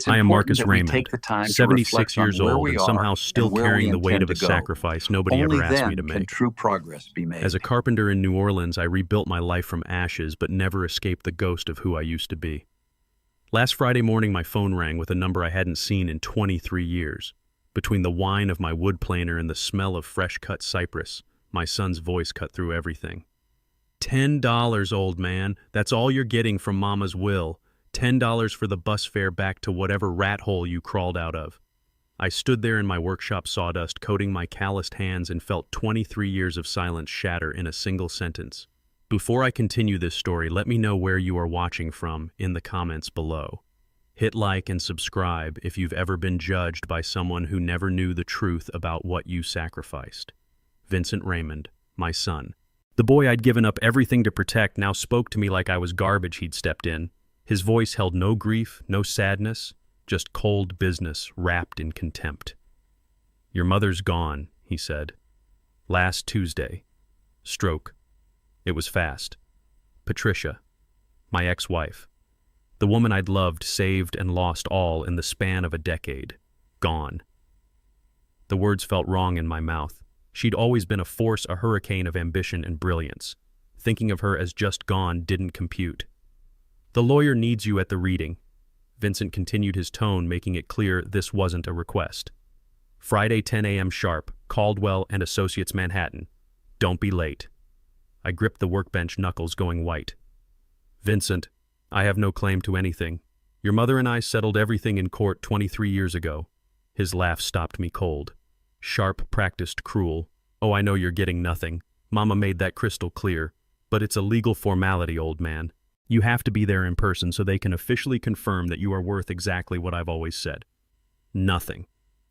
It's I am important Marcus that we Raymond, take the time to 76 reflect on years where old we and are somehow still and where we carrying the weight intend of to a go. sacrifice nobody Only ever asked me to then can make. true progress be As made. a carpenter in New Orleans, I rebuilt my life from ashes but never escaped the ghost of who I used to be. Last Friday morning, my phone rang with a number I hadn't seen in 23 years. Between the whine of my wood planer and the smell of fresh-cut cypress, my son's voice cut through everything. $10, old man. That's all you're getting from Mama's will. $10 for the bus fare back to whatever rat hole you crawled out of. I stood there in my workshop sawdust, coating my calloused hands, and felt 23 years of silence shatter in a single sentence. Before I continue this story, let me know where you are watching from in the comments below. Hit like and subscribe if you've ever been judged by someone who never knew the truth about what you sacrificed. Vincent Raymond, my son. The boy I'd given up everything to protect now spoke to me like I was garbage he'd stepped in. His voice held no grief, no sadness, just cold business wrapped in contempt. "Your mother's gone," he said. "Last Tuesday. Stroke. It was fast. Patricia, my ex-wife. The woman I'd loved, saved, and lost all in the span of a decade. Gone." The words felt wrong in my mouth. She'd always been a force, a hurricane of ambition and brilliance. Thinking of her as just gone didn't compute. "The lawyer needs you at the reading." Vincent continued his tone, making it clear this wasn't a request. "Friday, 10 a.m. sharp, Caldwell and Associates, Manhattan. Don't be late." I gripped the workbench, knuckles going white. "Vincent, I have no claim to anything. Your mother and I settled everything in court 23 years ago." His laugh stopped me cold. Sharp, practiced, cruel. "Oh, I know you're getting nothing. Mama made that crystal clear. But it's a legal formality, old man. You have to be there in person so they can officially confirm that you are worth exactly what I've always said." Nothing.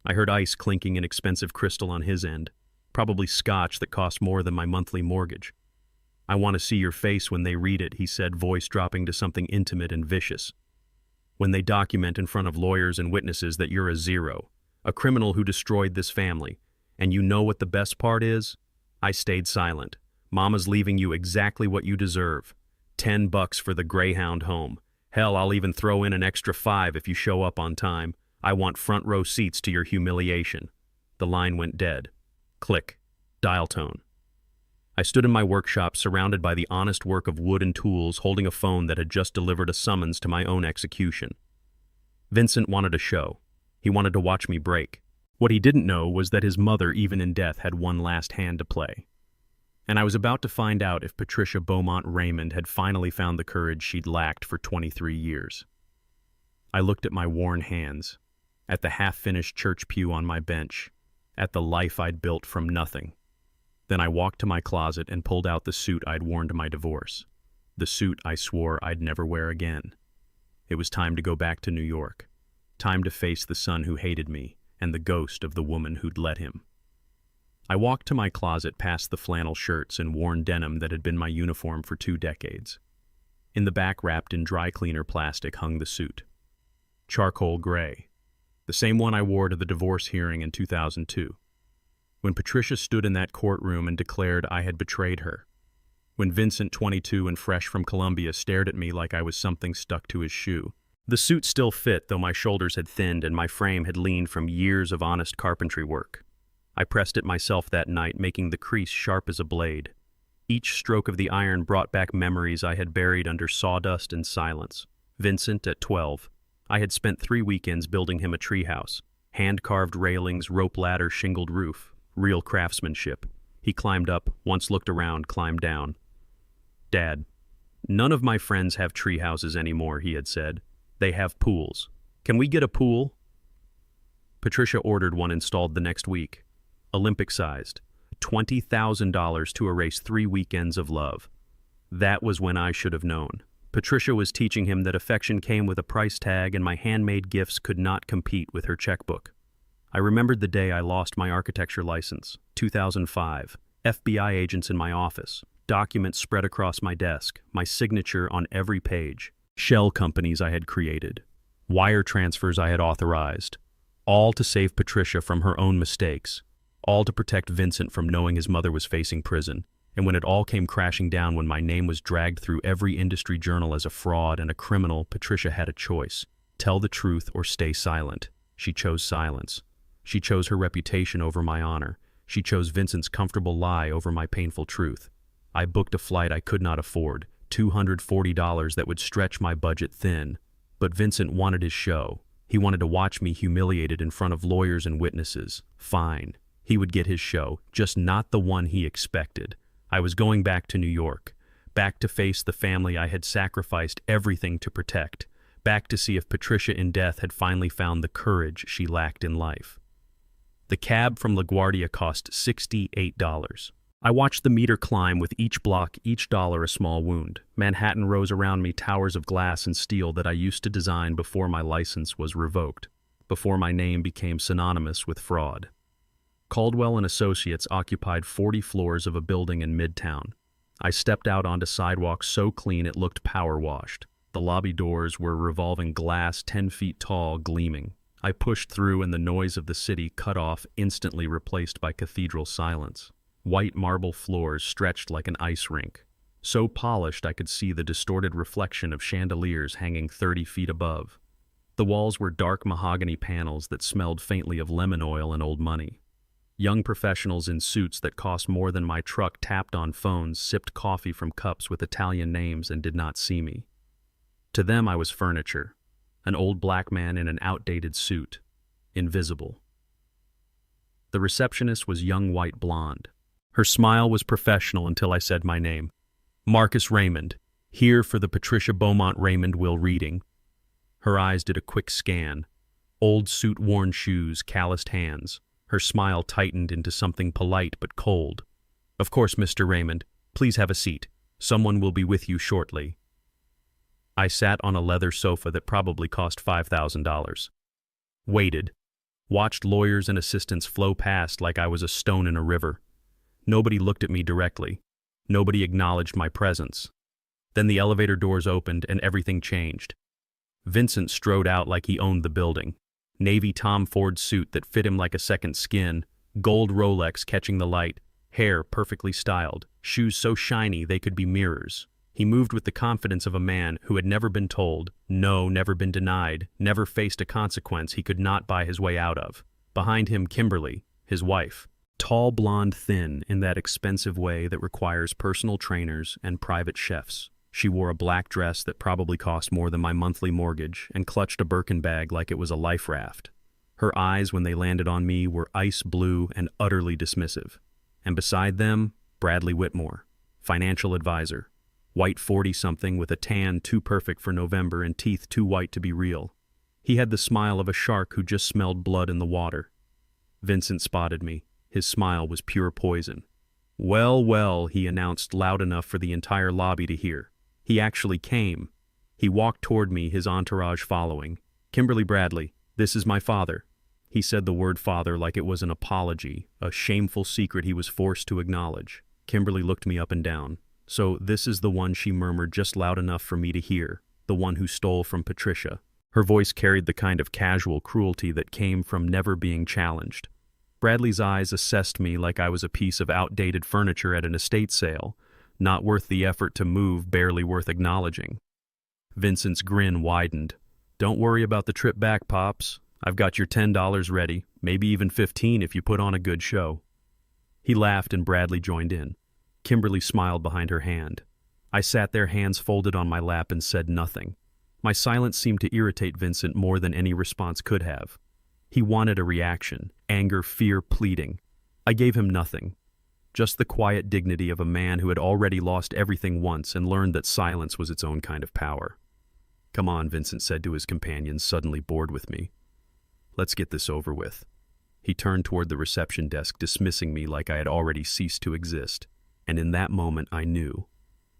I heard ice clinking in expensive crystal on his end. Probably scotch that cost more than my monthly mortgage. "I want to see your face when they read it," he said, voice dropping to something intimate and vicious. "When they document in front of lawyers and witnesses that you're a zero, a criminal who destroyed this family. And you know what the best part is? I stayed silent. Mama's leaving you exactly what you deserve. $10 for the Greyhound home. Hell, I'll even throw in an extra $5 if you show up on time. I want front row seats to your humiliation." The line went dead. Click. Dial tone. I stood in my workshop, surrounded by the honest work of wood and tools, holding a phone that had just delivered a summons to my own execution. Vincent wanted a show. He wanted to watch me break. What he didn't know was that his mother, even in death, had one last hand to play. And I was about to find out if Patricia Beaumont Raymond had finally found the courage she'd lacked for 23 years. I looked at my worn hands, at the half-finished church pew on my bench, at the life I'd built from nothing. Then I walked to my closet and pulled out the suit I'd worn to my divorce, the suit I swore I'd never wear again. It was time to go back to New York, time to face the son who hated me and the ghost of the woman who'd let him. I walked to my closet past the flannel shirts and worn denim that had been my uniform for 2 decades. In the back, wrapped in dry cleaner plastic, hung the suit. Charcoal gray, the same one I wore to the divorce hearing in 2002. When Patricia stood in that courtroom and declared I had betrayed her. When Vincent, 22 and fresh from Columbia, stared at me like I was something stuck to his shoe. The suit still fit, though my shoulders had thinned and my frame had leaned from years of honest carpentry work. I pressed it myself that night, making the crease sharp as a blade. Each stroke of the iron brought back memories I had buried under sawdust and silence. Vincent, at 12. I had spent 3 weekends building him a treehouse. Hand-carved railings, rope ladder, shingled roof. Real craftsmanship. He climbed up, once looked around, climbed down. "Dad, none of my friends have tree houses anymore," he had said. "They have pools. Can we get a pool?" Patricia ordered one installed the next week. Olympic-sized. $20,000 to erase 3 weekends of love. That was when I should have known. Patricia was teaching him that affection came with a price tag and my handmade gifts could not compete with her checkbook. I remembered the day I lost my architecture license, 2005, FBI agents in my office, documents spread across my desk, my signature on every page, shell companies I had created, wire transfers I had authorized, all to save Patricia from her own mistakes, all to protect Vincent from knowing his mother was facing prison. And when it all came crashing down, when my name was dragged through every industry journal as a fraud and a criminal, Patricia had a choice. Tell the truth or stay silent. She chose silence. She chose her reputation over my honor. She chose Vincent's comfortable lie over my painful truth. I booked a flight I could not afford, $240 that would stretch my budget thin. But Vincent wanted his show. He wanted to watch me humiliated in front of lawyers and witnesses. Fine. He would get his show, just not the one he expected. I was going back to New York, back to face the family I had sacrificed everything to protect, back to see if Patricia in death had finally found the courage she lacked in life. The cab from LaGuardia cost $68. I watched the meter climb with each block, each dollar a small wound. Manhattan rose around me, towers of glass and steel that I used to design before my license was revoked, before my name became synonymous with fraud. Caldwell and Associates occupied 40 floors of a building in Midtown. I stepped out onto sidewalks so clean it looked power-washed. The lobby doors were revolving glass 10 feet tall, gleaming. I pushed through and the noise of the city cut off, instantly replaced by cathedral silence. White marble floors stretched like an ice rink. So polished I could see the distorted reflection of chandeliers hanging 30 feet above. The walls were dark mahogany panels that smelled faintly of lemon oil and old money. Young professionals in suits that cost more than my truck tapped on phones, sipped coffee from cups with Italian names, and did not see me. To them I was furniture, an old black man in an outdated suit, invisible. The receptionist was young white blonde. Her smile was professional until I said my name. Marcus Raymond, here for the Patricia Beaumont Raymond will reading. Her eyes did a quick scan. Old suit-worn shoes, calloused hands. Her smile tightened into something polite but cold. Of course, Mr. Raymond. Please have a seat. Someone will be with you shortly. I sat on a leather sofa that probably cost $5,000. Waited. Watched lawyers and assistants flow past like I was a stone in a river. Nobody looked at me directly. Nobody acknowledged my presence. Then the elevator doors opened and everything changed. Vincent strode out like he owned the building. Navy Tom Ford suit that fit him like a second skin, gold Rolex catching the light, hair perfectly styled, shoes so shiny they could be mirrors. He moved with the confidence of a man who had never been told, no, never been denied, never faced a consequence he could not buy his way out of. Behind him, Kimberly, his wife. Tall, blonde, thin, in that expensive way that requires personal trainers and private chefs. She wore a black dress that probably cost more than my monthly mortgage and clutched a Birkin bag like it was a life raft. Her eyes, when they landed on me, were ice blue and utterly dismissive. And beside them, Bradley Whitmore, financial advisor. White 40-something with a tan too perfect for November and teeth too white to be real. He had the smile of a shark who just smelled blood in the water. Vincent spotted me. His smile was pure poison. Well, well, he announced loud enough for the entire lobby to hear. He actually came. He walked toward me, his entourage following. Kimberly Bradley, this is my father. He said the word father like it was an apology, a shameful secret he was forced to acknowledge. Kimberly looked me up and down. So this is the one, she murmured just loud enough for me to hear, the one who stole from Patricia. Her voice carried the kind of casual cruelty that came from never being challenged. Bradley's eyes assessed me like I was a piece of outdated furniture at an estate sale, not worth the effort to move, barely worth acknowledging. Vincent's grin widened. Don't worry about the trip back, Pops. I've got your $10 ready, maybe even $15 if you put on a good show. He laughed and Bradley joined in. Kimberly smiled behind her hand. I sat there, hands folded on my lap, and said nothing. My silence seemed to irritate Vincent more than any response could have. He wanted a reaction, anger, fear, pleading. I gave him nothing. Just the quiet dignity of a man who had already lost everything once and learned that silence was its own kind of power. Come on, Vincent said to his companions, suddenly bored with me. Let's get this over with. He turned toward the reception desk, dismissing me like I had already ceased to exist. And in that moment I knew.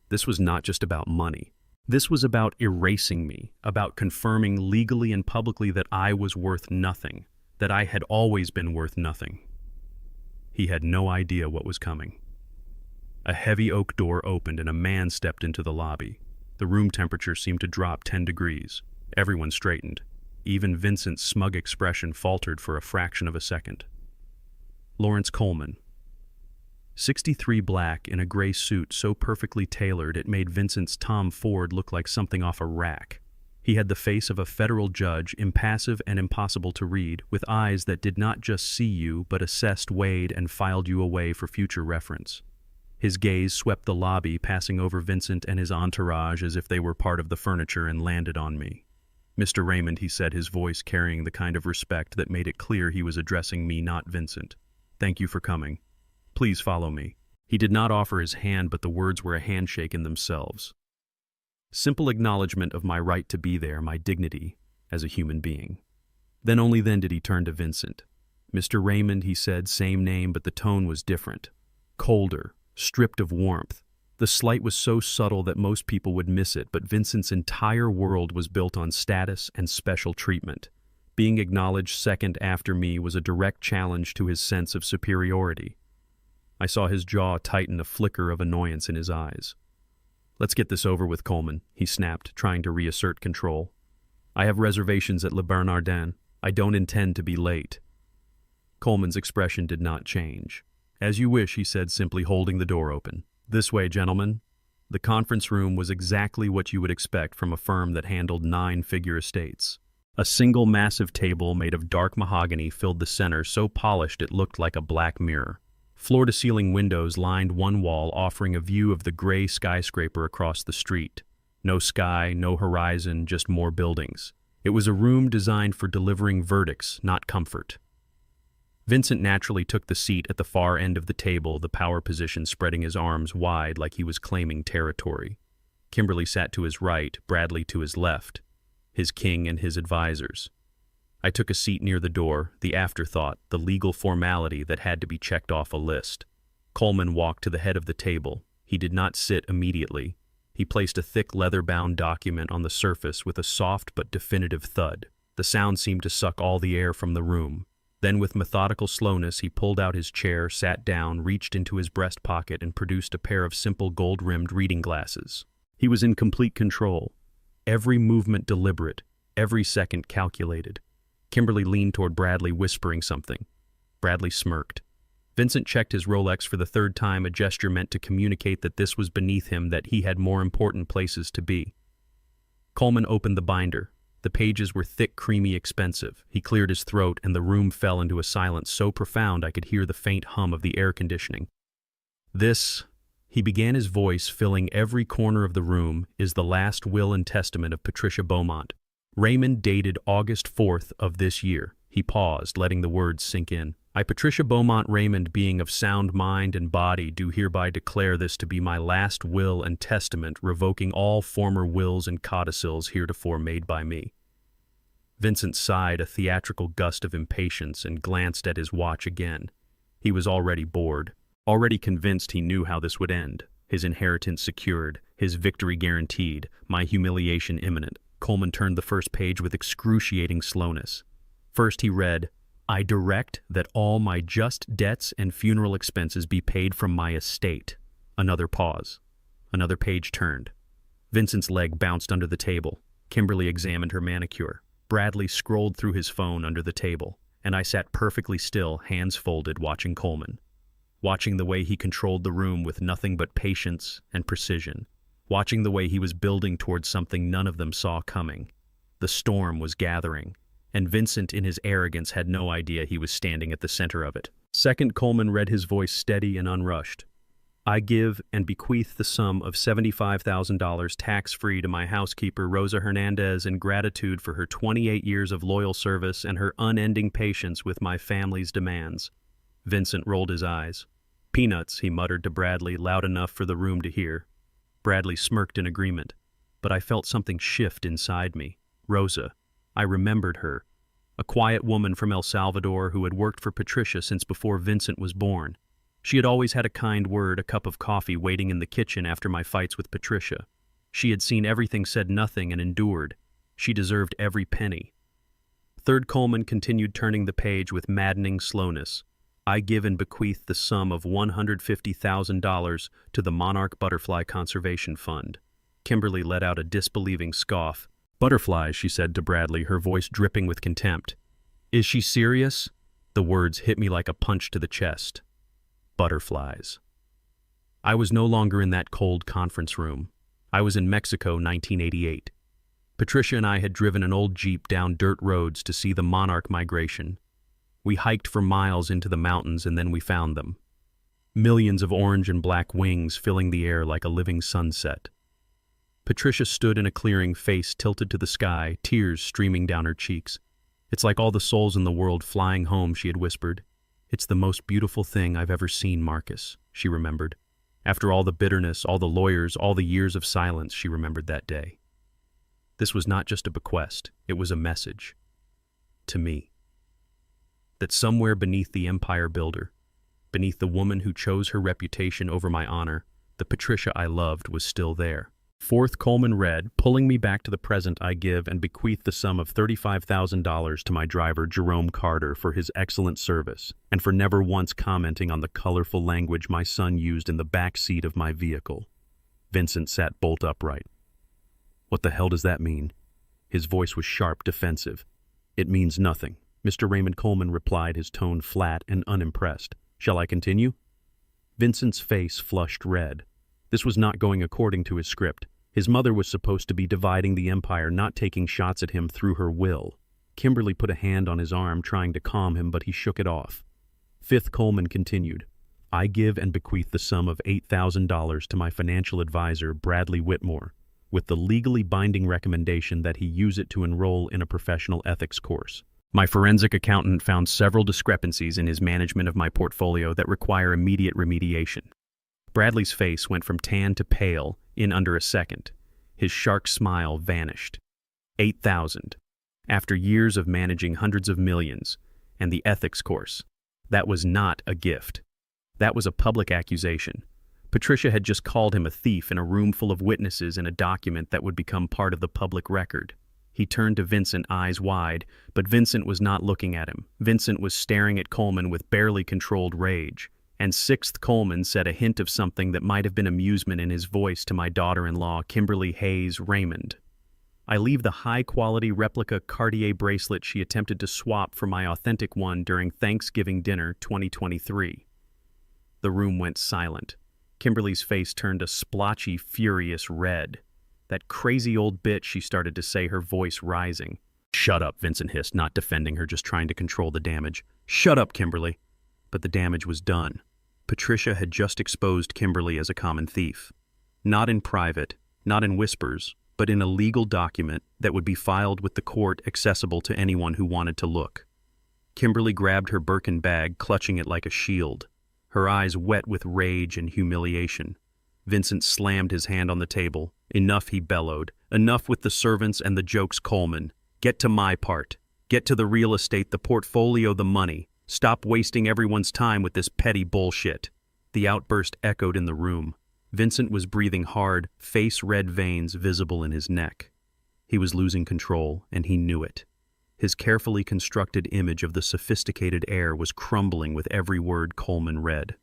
This was not just about money. This was about erasing me, about confirming legally and publicly that I was worth nothing, that I had always been worth nothing. He had no idea what was coming. A heavy oak door opened and a man stepped into the lobby. The room temperature seemed to drop 10 degrees. Everyone straightened. Even Vincent's smug expression faltered for a fraction of a second. Lawrence Coleman. 63, black, in a gray suit so perfectly tailored it made Vincent's Tom Ford look like something off a rack. He had the face of a federal judge, impassive and impossible to read, with eyes that did not just see you but assessed, weighed, and filed you away for future reference. His gaze swept the lobby, passing over Vincent and his entourage as if they were part of the furniture, and landed on me. "Mr. Raymond," he said, his voice carrying the kind of respect that made it clear he was addressing me, not Vincent. "Thank you for coming. Please follow me." He did not offer his hand, but the words were a handshake in themselves. Simple acknowledgement of my right to be there, my dignity as a human being. Then, only then, did he turn to Vincent. "Mr. Raymond," he said, same name, but the tone was different. Colder, stripped of warmth. The slight was so subtle that most people would miss it, but Vincent's entire world was built on status and special treatment. Being acknowledged second after me was a direct challenge to his sense of superiority. I saw his jaw tighten, a flicker of annoyance in his eyes. "Let's get this over with, Coleman," he snapped, trying to reassert control. "I have reservations at Le Bernardin. I don't intend to be late." Coleman's expression did not change. "As you wish," he said, simply holding the door open. "This way, gentlemen." The conference room was exactly what you would expect from a firm that handled 9-figure estates. A single massive table made of dark mahogany filled the center, so polished it looked like a black mirror. Floor-to-ceiling windows lined one wall, offering a view of the gray skyscraper across the street. No sky, no horizon, just more buildings. It was a room designed for delivering verdicts, not comfort. Vincent naturally took the seat at the far end of the table, the power position, spreading his arms wide like he was claiming territory. Kimberly sat to his right, Bradley to his left, his king and his advisors. I took a seat near the door, the afterthought, the legal formality that had to be checked off a list. Coleman walked to the head of the table. He did not sit immediately. He placed a thick leather-bound document on the surface with a soft but definitive thud. The sound seemed to suck all the air from the room. Then, with methodical slowness, he pulled out his chair, sat down, reached into his breast pocket, and produced a pair of simple gold-rimmed reading glasses. He was in complete control. Every movement deliberate, every second calculated. Kimberly leaned toward Bradley, whispering something. Bradley smirked. Vincent checked his Rolex for the third time, a gesture meant to communicate that this was beneath him, that he had more important places to be. Coleman opened the binder. The pages were thick, creamy, expensive. He cleared his throat, and the room fell into a silence so profound I could hear the faint hum of the air conditioning. "This," he began, his voice filling every corner of the room, "is the last will and testament of Patricia Beaumont. Raymond, dated August 4th of this year." He paused, letting the words sink in. "I, Patricia Beaumont Raymond, being of sound mind and body, do hereby declare this to be my last will and testament, revoking all former wills and codicils heretofore made by me." Vincent sighed, a theatrical gust of impatience, and glanced at his watch again. He was already bored, already convinced he knew how this would end. His inheritance secured, his victory guaranteed, my humiliation imminent. Coleman turned the first page with excruciating slowness. First he read, "I direct that all my just debts and funeral expenses be paid from my estate." Another pause. Another page turned. Vincent's leg bounced under the table. Kimberly examined her manicure. Bradley scrolled through his phone under the table, and I sat perfectly still, hands folded, watching Coleman. Watching the way he controlled the room with nothing but patience and precision. Watching the way he was building towards something none of them saw coming. The storm was gathering, and Vincent, in his arrogance, had no idea he was standing at the center of it. Second, Coleman read, his voice steady and unrushed. "I give and bequeath the sum of $75,000 tax-free to my housekeeper, Rosa Hernandez, in gratitude for her 28 years of loyal service and her unending patience with my family's demands." Vincent rolled his eyes. "Peanuts," he muttered to Bradley, loud enough for the room to hear. Bradley smirked in agreement, but I felt something shift inside me. Rosa. I remembered her. A quiet woman from El Salvador who had worked for Patricia since before Vincent was born. She had always had a kind word, a cup of coffee waiting in the kitchen after my fights with Patricia. She had seen everything, said nothing, and endured. She deserved every penny. Third, Coleman continued, turning the page with maddening slowness. "I give and bequeath the sum of $150,000 to the Monarch Butterfly Conservation Fund." Kimberly let out a disbelieving scoff. "Butterflies," she said to Bradley, her voice dripping with contempt. "Is she serious?" The words hit me like a punch to the chest. Butterflies. I was no longer in that cold conference room. I was in Mexico, 1988. Patricia and I had driven an old Jeep down dirt roads to see the monarch migration. We hiked for miles into the mountains and then we found them. Millions of orange and black wings filling the air like a living sunset. Patricia stood in a clearing, face tilted to the sky, tears streaming down her cheeks. "It's like all the souls in the world flying home," she had whispered. "It's the most beautiful thing I've ever seen, Marcus," she remembered. After all the bitterness, all the lawyers, all the years of silence, she remembered that day. This was not just a bequest, it was a message. To me. That somewhere beneath the empire builder, beneath the woman who chose her reputation over my honor, the Patricia I loved was still there. Fourth, Coleman read, "Pulling me back to the present, I give and bequeath the sum of $35,000 to my driver, Jerome Carter, for his excellent service, and for never once commenting on the colorful language my son used in the back seat of my vehicle." Vincent sat bolt upright. "What the hell does that mean?" His voice was sharp, defensive. "It means nothing," Mr. Raymond Coleman replied, his tone flat and unimpressed. "Shall I continue?" Vincent's face flushed red. This was not going according to his script. His mother was supposed to be dividing the empire, not taking shots at him through her will. Kimberly put a hand on his arm, trying to calm him, but he shook it off. Fifth, Coleman continued, "I give and bequeath the sum of $8,000 to my financial advisor, Bradley Whitmore, with the legally binding recommendation that he use it to enroll in a professional ethics course. My forensic accountant found several discrepancies in his management of my portfolio that require immediate remediation." Bradley's face went from tan to pale in under a second. His shark smile vanished. 8,000. After years of managing hundreds of millions, and the ethics course. That was not a gift. That was a public accusation. Patricia had just called him a thief in a room full of witnesses in a document that would become part of the public record. He turned to Vincent, eyes wide, but Vincent was not looking at him. Vincent was staring at Coleman with barely controlled rage. And sixth, Coleman said a hint of something that might have been amusement in his voice to my daughter-in-law, Kimberly Hayes Raymond. "I leave the high-quality replica Cartier bracelet she attempted to swap for my authentic one during Thanksgiving dinner 2023. The room went silent. Kimberly's face turned a splotchy, furious red. "That crazy old bitch," she started to say, her voice rising. "Shut up," Vincent hissed, not defending her, just trying to control the damage. "Shut up, Kimberly." But the damage was done. Patricia had just exposed Kimberly as a common thief. Not in private, not in whispers, but in a legal document that would be filed with the court, accessible to anyone who wanted to look. Kimberly grabbed her Birkin bag, clutching it like a shield, her eyes wet with rage and humiliation. Vincent slammed his hand on the table. "Enough," he bellowed. "Enough with the servants and the jokes, Coleman. Get to my part. Get to the real estate, the portfolio, the money. Stop wasting everyone's time with this petty bullshit." The outburst echoed in the room. Vincent was breathing hard, face-red veins visible in his neck. He was losing control, and he knew it. His carefully constructed image of the sophisticated heir was crumbling with every word Coleman read.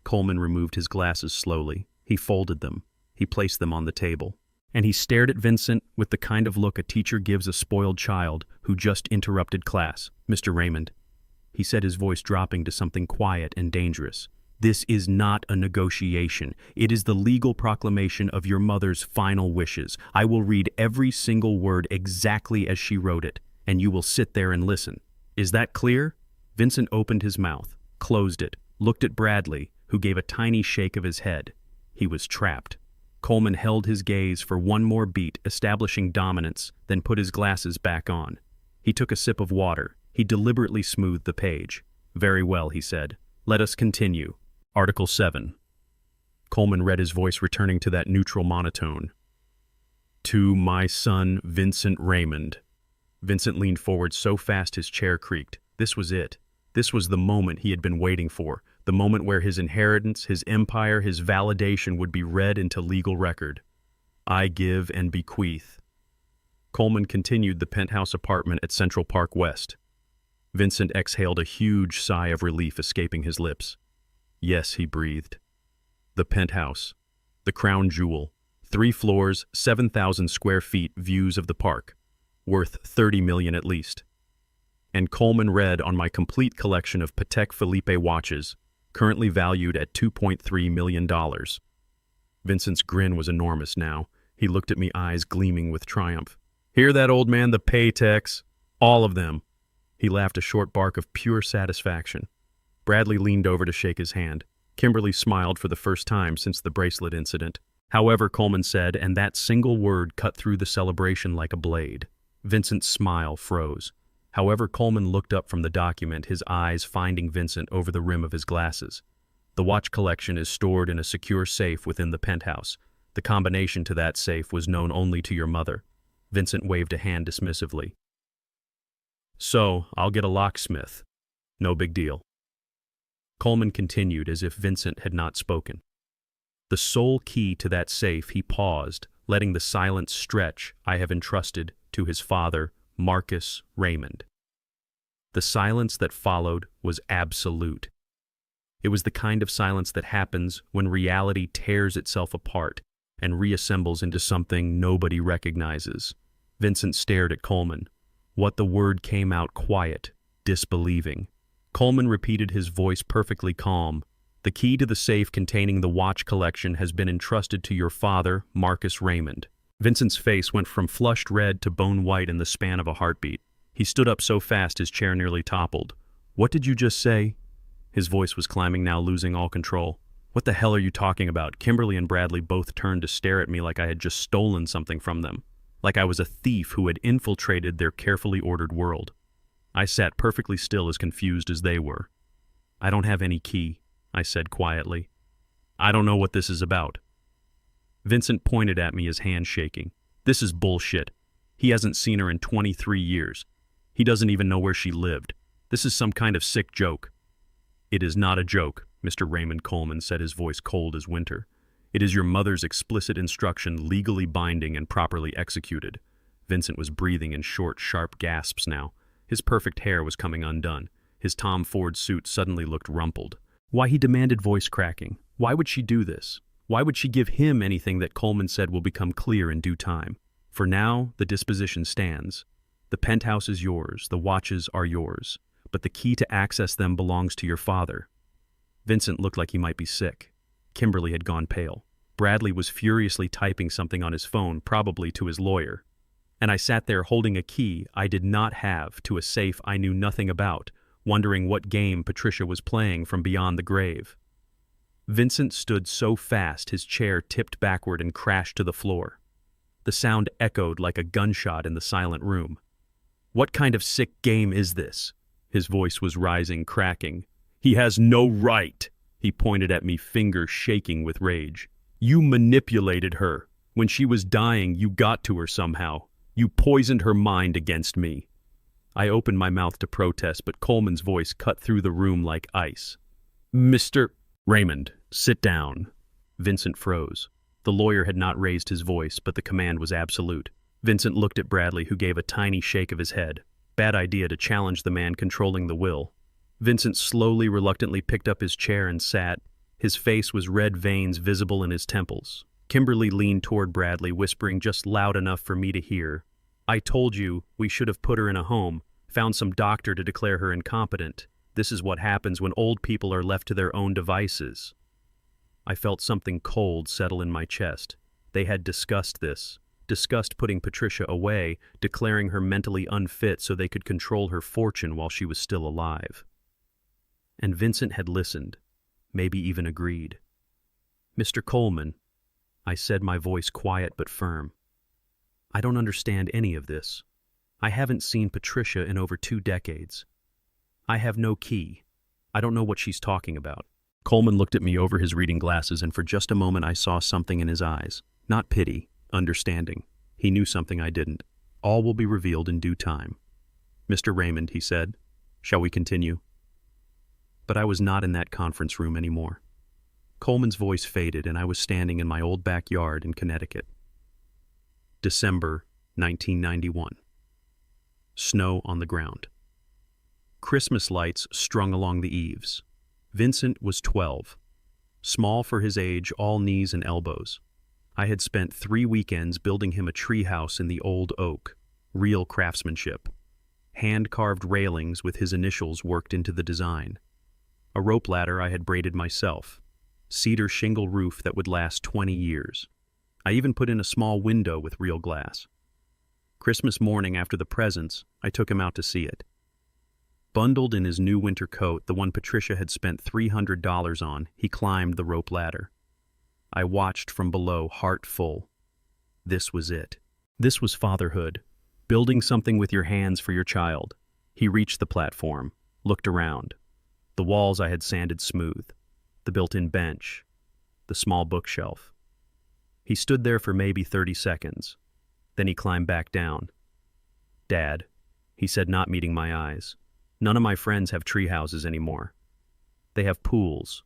Coleman removed his glasses slowly. He folded them. He placed them on the table. And he stared at Vincent with the kind of look a teacher gives a spoiled child who just interrupted class. "Mr. Raymond," he said, his voice dropping to something quiet and dangerous, "this is not a negotiation. It is the legal proclamation of your mother's final wishes. I will read every single word exactly as she wrote it, and you will sit there and listen. Is that clear?" Vincent opened his mouth, closed it, looked at Bradley, who gave a tiny shake of his head. He was trapped. Coleman held his gaze for one more beat, establishing dominance, then put his glasses back on. He took a sip of water. He deliberately smoothed the page. "Very well," he said. "Let us continue. Article 7. Coleman read, his voice returning to that neutral monotone. "To my son, Vincent Raymond." Vincent leaned forward so fast his chair creaked. This was it. This was the moment he had been waiting for, the moment where his inheritance, his empire, his validation would be read into legal record. "I give and bequeath." Coleman continued the penthouse apartment at Central Park West. Vincent exhaled, a huge sigh of relief escaping his lips. "Yes," he breathed. The penthouse. The crown jewel. 3 floors, 7,000 square feet, views of the park. Worth $30 million at least. And Coleman read on my complete collection of Patek Philippe watches, currently valued at $2.3 million. Vincent's grin was enormous now. He looked at me, eyes gleaming with triumph. Hear that, old man? The paychecks. All of them. He laughed a short bark of pure satisfaction. Bradley leaned over to shake his hand. Kimberly smiled for the first time since the bracelet incident. However, Coleman said, and that single word cut through the celebration like a blade. Vincent's smile froze. However, Coleman looked up from the document, his eyes finding Vincent over the rim of his glasses. The watch collection is stored in a secure safe within the penthouse. The combination to that safe was known only to your mother. Vincent waved a hand dismissively. So, I'll get a locksmith. No big deal. Coleman continued as if Vincent had not spoken. The sole key to that safe, he paused, letting the silence stretch, I have entrusted to his father, Marcus Raymond. The silence that followed was absolute. It was the kind of silence that happens when reality tears itself apart and reassembles into something nobody recognizes. Vincent stared at Coleman. What the word came out quiet, disbelieving. Coleman repeated, his voice perfectly calm. The key to the safe containing the watch collection has been entrusted to your father, Marcus Raymond. Vincent's face went from flushed red to bone white in the span of a heartbeat. He stood up so fast his chair nearly toppled. What did you just say? His voice was climbing, now losing all control. What the hell are you talking about? Kimberly and Bradley both turned to stare at me like I had just stolen something from them, like I was a thief who had infiltrated their carefully ordered world. I sat perfectly still, as confused as they were. I don't have any key, I said quietly. I don't know what this is about. Vincent pointed at me, his hand shaking. This is bullshit. He hasn't seen her in 23 years. He doesn't even know where she lived. This is some kind of sick joke. It is not a joke, Mr. Raymond Coleman said, his voice cold as winter. It is your mother's explicit instruction, legally binding and properly executed. Vincent was breathing in short, sharp gasps now. His perfect hair was coming undone. His Tom Ford suit suddenly looked rumpled. Why, he demanded, voice cracking. Why would she do this? Why would she give him anything that Coleman said will become clear in due time? For now, the disposition stands. The penthouse is yours, the watches are yours, but the key to access them belongs to your father. Vincent looked like he might be sick. Kimberly had gone pale. Bradley was furiously typing something on his phone, probably to his lawyer. And I sat there holding a key I did not have to a safe I knew nothing about, wondering what game Patricia was playing from beyond the grave. Vincent stood so fast his chair tipped backward and crashed to the floor. The sound echoed like a gunshot in the silent room. What kind of sick game is this? His voice was rising, cracking. He has no right. He pointed at me, finger shaking with rage. You manipulated her. When she was dying, you got to her somehow. You poisoned her mind against me. I opened my mouth to protest, but Coleman's voice cut through the room like ice. Mr. Raymond, sit down. Vincent froze. The lawyer had not raised his voice, but the command was absolute. Vincent looked at Bradley, who gave a tiny shake of his head. Bad idea to challenge the man controlling the will. Vincent slowly, reluctantly picked up his chair and sat. His face was red veins visible in his temples. Kimberly leaned toward Bradley, whispering just loud enough for me to hear. I told you we should have put her in a home, found some doctor to declare her incompetent. This is what happens when old people are left to their own devices. I felt something cold settle in my chest. They had discussed this, discussed putting Patricia away, declaring her mentally unfit so they could control her fortune while she was still alive. And Vincent had listened, maybe even agreed. Mr. Coleman, I said, my voice quiet but firm. I don't understand any of this. I haven't seen Patricia in over 2 decades. I have no key. I don't know what she's talking about. Coleman looked at me over his reading glasses, and for just a moment I saw something in his eyes. Not pity, understanding. He knew something I didn't. All will be revealed in due time. Mr. Raymond, he said, shall we continue? But I was not in that conference room anymore. Coleman's voice faded, and I was standing in my old backyard in Connecticut. December 1991. Snow on the ground. Christmas lights strung along the eaves. Vincent was 12. Small for his age, all knees and elbows. I had spent 3 weekends building him a treehouse in the old oak. Real craftsmanship. Hand-carved railings with his initials worked into the design. A rope ladder I had braided myself. Cedar shingle roof that would last 20 years. I even put in a small window with real glass. Christmas morning after the presents, I took him out to see it. Bundled in his new winter coat, the one Patricia had spent $300 on, he climbed the rope ladder. I watched from below, heart full. This was it. This was fatherhood, building something with your hands for your child. He reached the platform, looked around. The walls I had sanded smooth, the built-in bench, the small bookshelf. He stood there for maybe 30 seconds. Then he climbed back down. "Dad," he said, not meeting my eyes, "none of my friends have tree houses anymore. They have pools,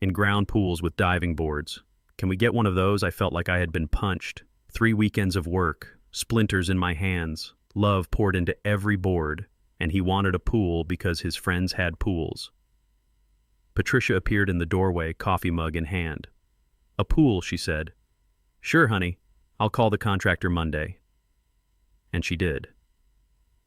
in-ground pools with diving boards. Can we get one of those?" I felt like I had been punched. 3 weekends of work, splinters in my hands, love poured into every board, and he wanted a pool because his friends had pools. Patricia appeared in the doorway, coffee mug in hand. "A pool," she said. "Sure, honey. I'll call the contractor Monday." And she did.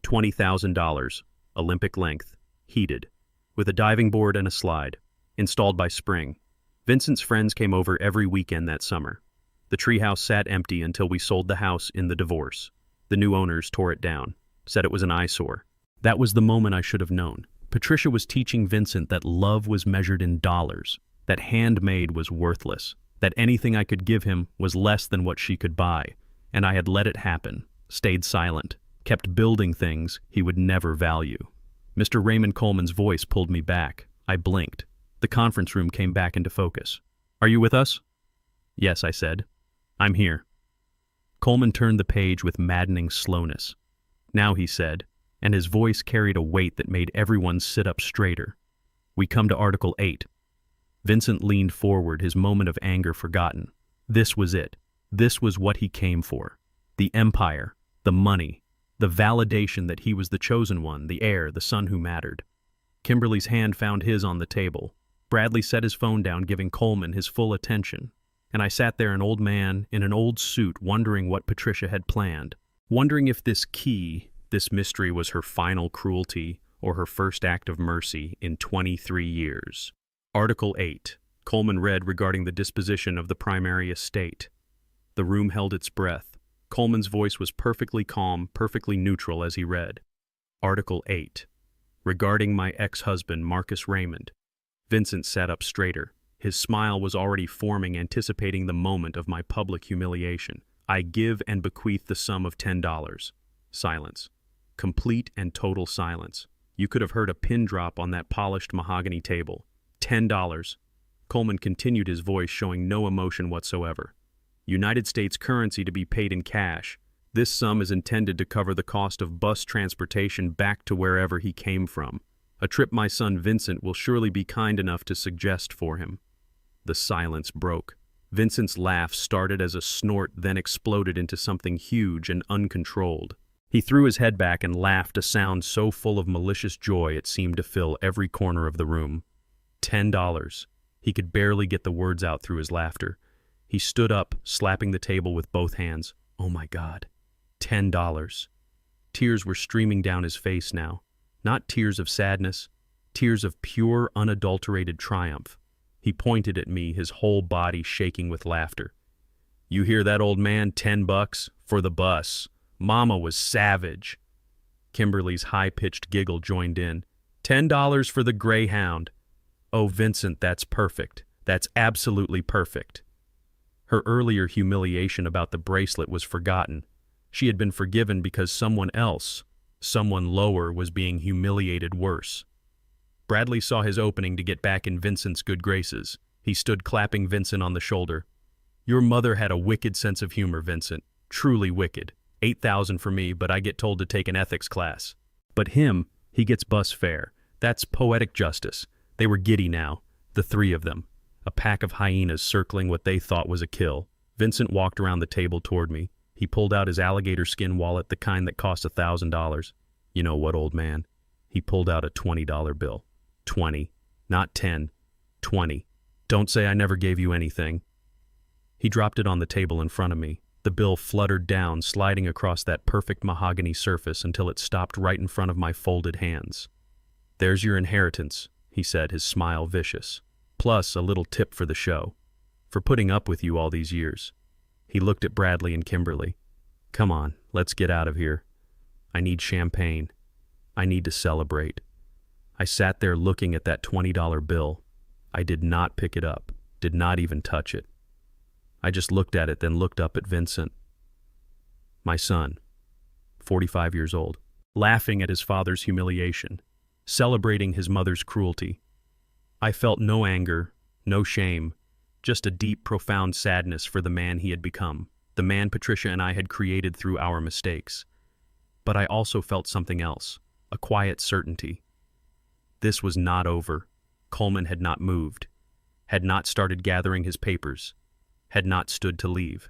$20,000, Olympic length, heated, with a diving board and a slide, installed by spring. Vincent's friends came over every weekend that summer. The treehouse sat empty until we sold the house in the divorce. The new owners tore it down, said it was an eyesore. That was the moment I should have known. Patricia was teaching Vincent that love was measured in dollars, that handmade was worthless, that anything I could give him was less than what she could buy, and I had let it happen, stayed silent, kept building things he would never value. Mr. Raymond Coleman's voice pulled me back. I blinked. The conference room came back into focus. "Are you with us?" "Yes," I said. "I'm here." Coleman turned the page with maddening slowness. "Now," he said, and his voice carried a weight that made everyone sit up straighter. "We come to Article 8. Vincent leaned forward, his moment of anger forgotten. This was it. This was what he came for. The empire, the money, the validation that he was the chosen one, the heir, the son who mattered. Kimberly's hand found his on the table. Bradley set his phone down, giving Coleman his full attention. And I sat there, an old man in an old suit, wondering what Patricia had planned, wondering if this key, this mystery, was her final cruelty or her first act of mercy in 23 years. Article 8, Coleman read regarding the disposition of the primary estate. The room held its breath. Coleman's voice was perfectly calm, perfectly neutral as he read. Article 8, regarding my ex-husband, Marcus Raymond. Vincent sat up straighter. His smile was already forming, anticipating the moment of my public humiliation. "I give and bequeath the sum of $10. Silence. Complete and total silence. You could have heard a pin drop on that polished mahogany table. $10. Coleman continued, his voice showing no emotion whatsoever. "United States currency to be paid in cash. This sum is intended to cover the cost of bus transportation back to wherever he came from. A trip my son Vincent will surely be kind enough to suggest for him." The silence broke. Vincent's laugh started as a snort, then exploded into something huge and uncontrolled. He threw his head back and laughed, a sound so full of malicious joy it seemed to fill every corner of the room. $10. He could barely get the words out through his laughter. He stood up, slapping the table with both hands. Oh my God. $10. Tears were streaming down his face now. Not tears of sadness, tears of pure, unadulterated triumph. He pointed at me, his whole body shaking with laughter. "You hear that, old man? $10 for the bus. Mama was savage." Kimberly's high-pitched giggle joined in. $10 for the Greyhound. "Oh, Vincent, that's perfect. That's absolutely perfect." Her earlier humiliation about the bracelet was forgotten. She had been forgiven because someone else, someone lower, was being humiliated worse. Bradley saw his opening to get back in Vincent's good graces. He stood clapping Vincent on the shoulder. "Your mother had a wicked sense of humor, Vincent. Truly wicked. $8,000 for me, but I get told to take an ethics class. But him, he gets bus fare. That's poetic justice." They were giddy now, the three of them, a pack of hyenas circling what they thought was a kill. Vincent walked around the table toward me. He pulled out his alligator skin wallet, the kind that cost $1,000. "You know what, old man?" He pulled out a $20 bill. 20, not 10, 20. "Don't say I never gave you anything." He dropped it on the table in front of me. The bill fluttered down, sliding across that perfect mahogany surface until it stopped right in front of my folded hands. "There's your inheritance," he said, his smile vicious. "Plus a little tip for the show. For putting up with you all these years." He looked at Bradley and Kimberly. Come on, let's get out of here. I need champagne. I need to celebrate. I sat there looking at that $20 bill. I did not pick it up, did not even touch it. I just looked at it, then looked up at Vincent. My son, 45 years old, laughing at his father's humiliation, celebrating his mother's cruelty. I felt no anger, no shame, just a deep, profound sadness for the man he had become, the man Patricia and I had created through our mistakes. But I also felt something else, a quiet certainty. This was not over. Coleman had not moved, had not started gathering his papers, had not stood to leave.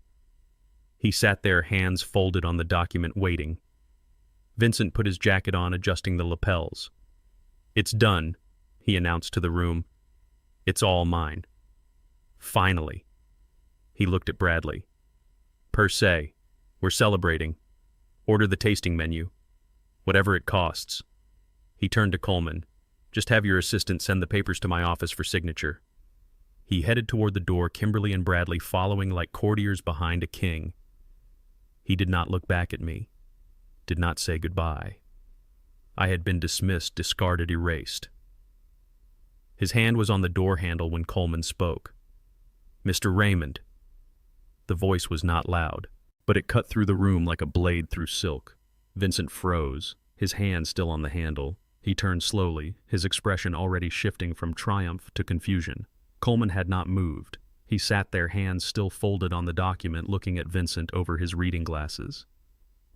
He sat there, hands folded on the document, waiting. Vincent put his jacket on, adjusting the lapels. "It's done," he announced to the room. "It's all mine. Finally." He looked at Bradley. "Per se, we're celebrating. Order the tasting menu. Whatever it costs." He turned to Coleman. "Just have your assistant send the papers to my office for signature." He headed toward the door, Kimberly and Bradley following like courtiers behind a king. He did not look back at me, did not say goodbye. I had been dismissed, discarded, erased. His hand was on the door handle when Coleman spoke. "Mr. Raymond." The voice was not loud, but it cut through the room like a blade through silk. Vincent froze, his hand still on the handle. He turned slowly, his expression already shifting from triumph to confusion. Coleman had not moved. He sat there, hands still folded on the document, looking at Vincent over his reading glasses.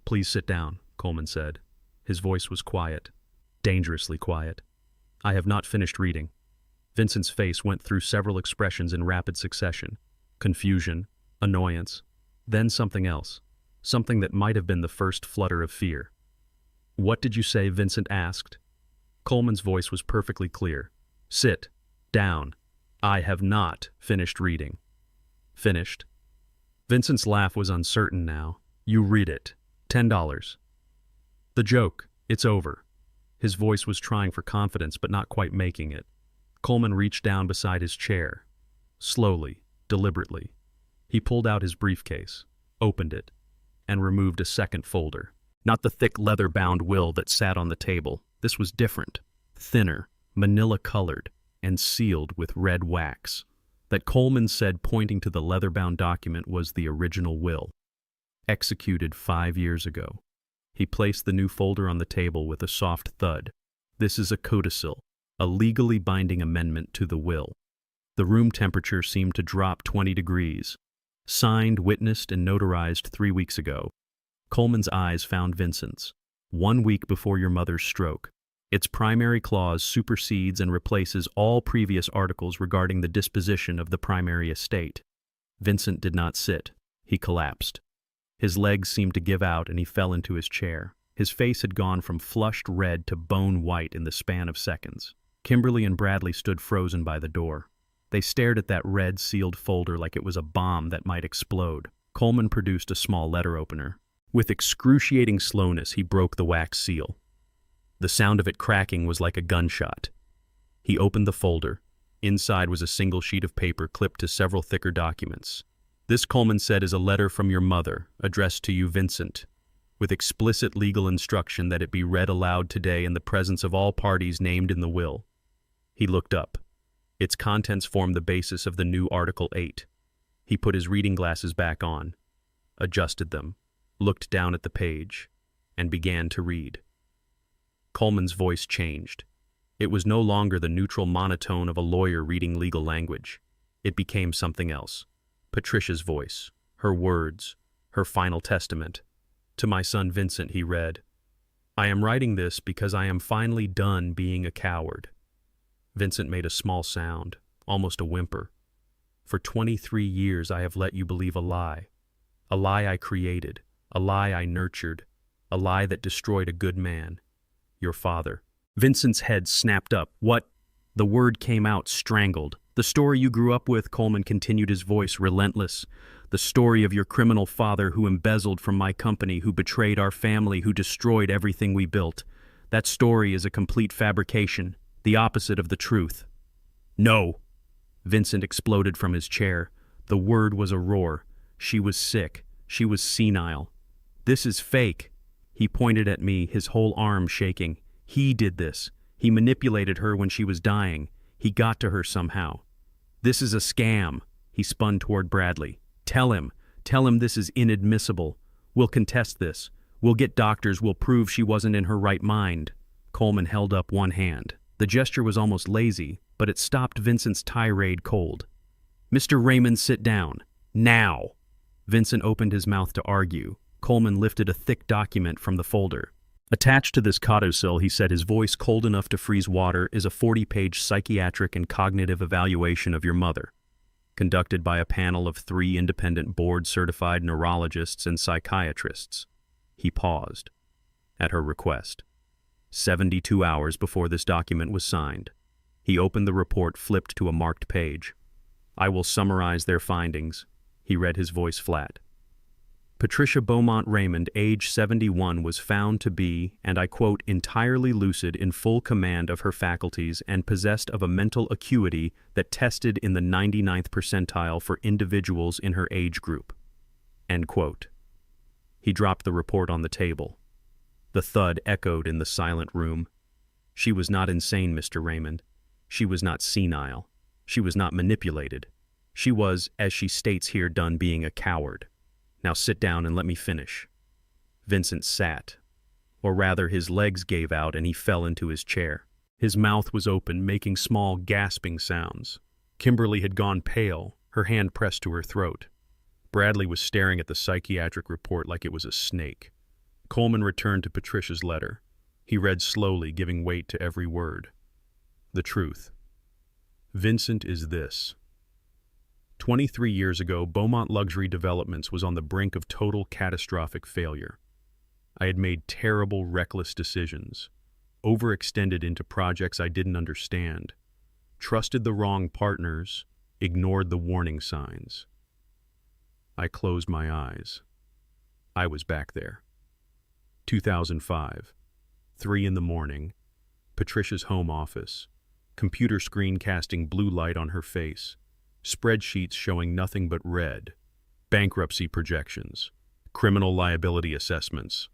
"Please sit down," Coleman said. His voice was quiet, dangerously quiet. "I have not finished reading." Vincent's face went through several expressions in rapid succession. Confusion, annoyance, then something else. Something that might have been the first flutter of fear. "What did you say?" Vincent asked. Coleman's voice was perfectly clear. "Sit down. I have not finished reading." "Finished?" Vincent's laugh was uncertain now. "You read it. $10. The joke. It's over." His voice was trying for confidence but not quite making it. Coleman reached down beside his chair. Slowly, deliberately. He pulled out his briefcase, opened it, and removed a second folder. Not the thick leather-bound will that sat on the table. This was different, thinner, manila-colored, and sealed with red wax. That, Coleman said, pointing to the leather-bound document, was the original will, executed 5 years ago. He placed the new folder on the table with a soft thud. "This is a codicil, a legally binding amendment to the will." The room temperature seemed to drop 20 degrees. "Signed, witnessed, and notarized 3 weeks ago." Coleman's eyes found Vincent's. "1 week before your mother's stroke. Its primary clause supersedes and replaces all previous articles regarding the disposition of the primary estate." Vincent did not sit. He collapsed. His legs seemed to give out and he fell into his chair. His face had gone from flushed red to bone white in the span of seconds. Kimberly and Bradley stood frozen by the door. They stared at that red, sealed folder like it was a bomb that might explode. Coleman produced a small letter opener. With excruciating slowness, he broke the wax seal. The sound of it cracking was like a gunshot. He opened the folder. Inside was a single sheet of paper clipped to several thicker documents. "This," Coleman said, "is a letter from your mother, addressed to you, Vincent, with explicit legal instruction that it be read aloud today in the presence of all parties named in the will." He looked up. Its contents formed the basis of the new Article 8. He put his reading glasses back on, adjusted them, looked down at the page, and began to read. Coleman's voice changed. It was no longer the neutral monotone of a lawyer reading legal language. It became something else. Patricia's voice, her words, her final testament. "To my son Vincent," he read, "I am writing this because I am finally done being a coward." Vincent made a small sound, almost a whimper. "For 23 years I have let you believe a lie I created, a lie I nurtured, a lie that destroyed a good man, your father." Vincent's head snapped up. "What?" The word came out strangled. "The story you grew up with," Coleman continued, his voice relentless. "The story of your criminal father who embezzled from my company, who betrayed our family, who destroyed everything we built. That story is a complete fabrication, the opposite of the truth." "No!" Vincent exploded from his chair. The word was a roar. She was sick. She was senile. This is fake. He pointed at me, his whole arm shaking. He did this. He manipulated her when she was dying. He got to her somehow. This is a scam. He spun toward Bradley. Tell him this is inadmissible. We'll contest this. We'll get doctors, we'll prove she wasn't in her right mind. Coleman held up one hand. The gesture was almost lazy, but it stopped Vincent's tirade cold. Mr. Raymond, sit down. Now. Vincent opened his mouth to argue. Coleman lifted a thick document from the folder. Attached to this codicil, he said, his voice cold enough to freeze water, is a 40-page psychiatric and cognitive evaluation of your mother, conducted by a panel of 3 independent board-certified neurologists and psychiatrists. He paused. At her request. 72 hours before this document was signed. He opened the report, flipped to a marked page. I will summarize their findings. He read, his voice flat. Patricia Beaumont Raymond, age 71, was found to be, and I quote, entirely lucid, in full command of her faculties, and possessed of a mental acuity that tested in the 99th percentile for individuals in her age group. End quote. He dropped the report on the table. The thud echoed in the silent room. She was not insane, Mr. Raymond. She was not senile. She was not manipulated. She was, as she states here, done being a coward. Now sit down and let me finish. Vincent sat. Or rather, his legs gave out and he fell into his chair. His mouth was open, making small, gasping sounds. Kimberly had gone pale, her hand pressed to her throat. Bradley was staring at the psychiatric report like it was a snake. Coleman returned to Patricia's letter. He read slowly, giving weight to every word. The truth. Vincent is this. 23 years ago, Beaumont Luxury Developments was on the brink of total catastrophic failure. I had made terrible, reckless decisions, overextended into projects I didn't understand, trusted the wrong partners, ignored the warning signs. I closed my eyes. I was back there. 2005, 3 a.m, Patricia's home office, computer screen casting blue light on her face, spreadsheets showing nothing but red, bankruptcy projections, criminal liability assessments.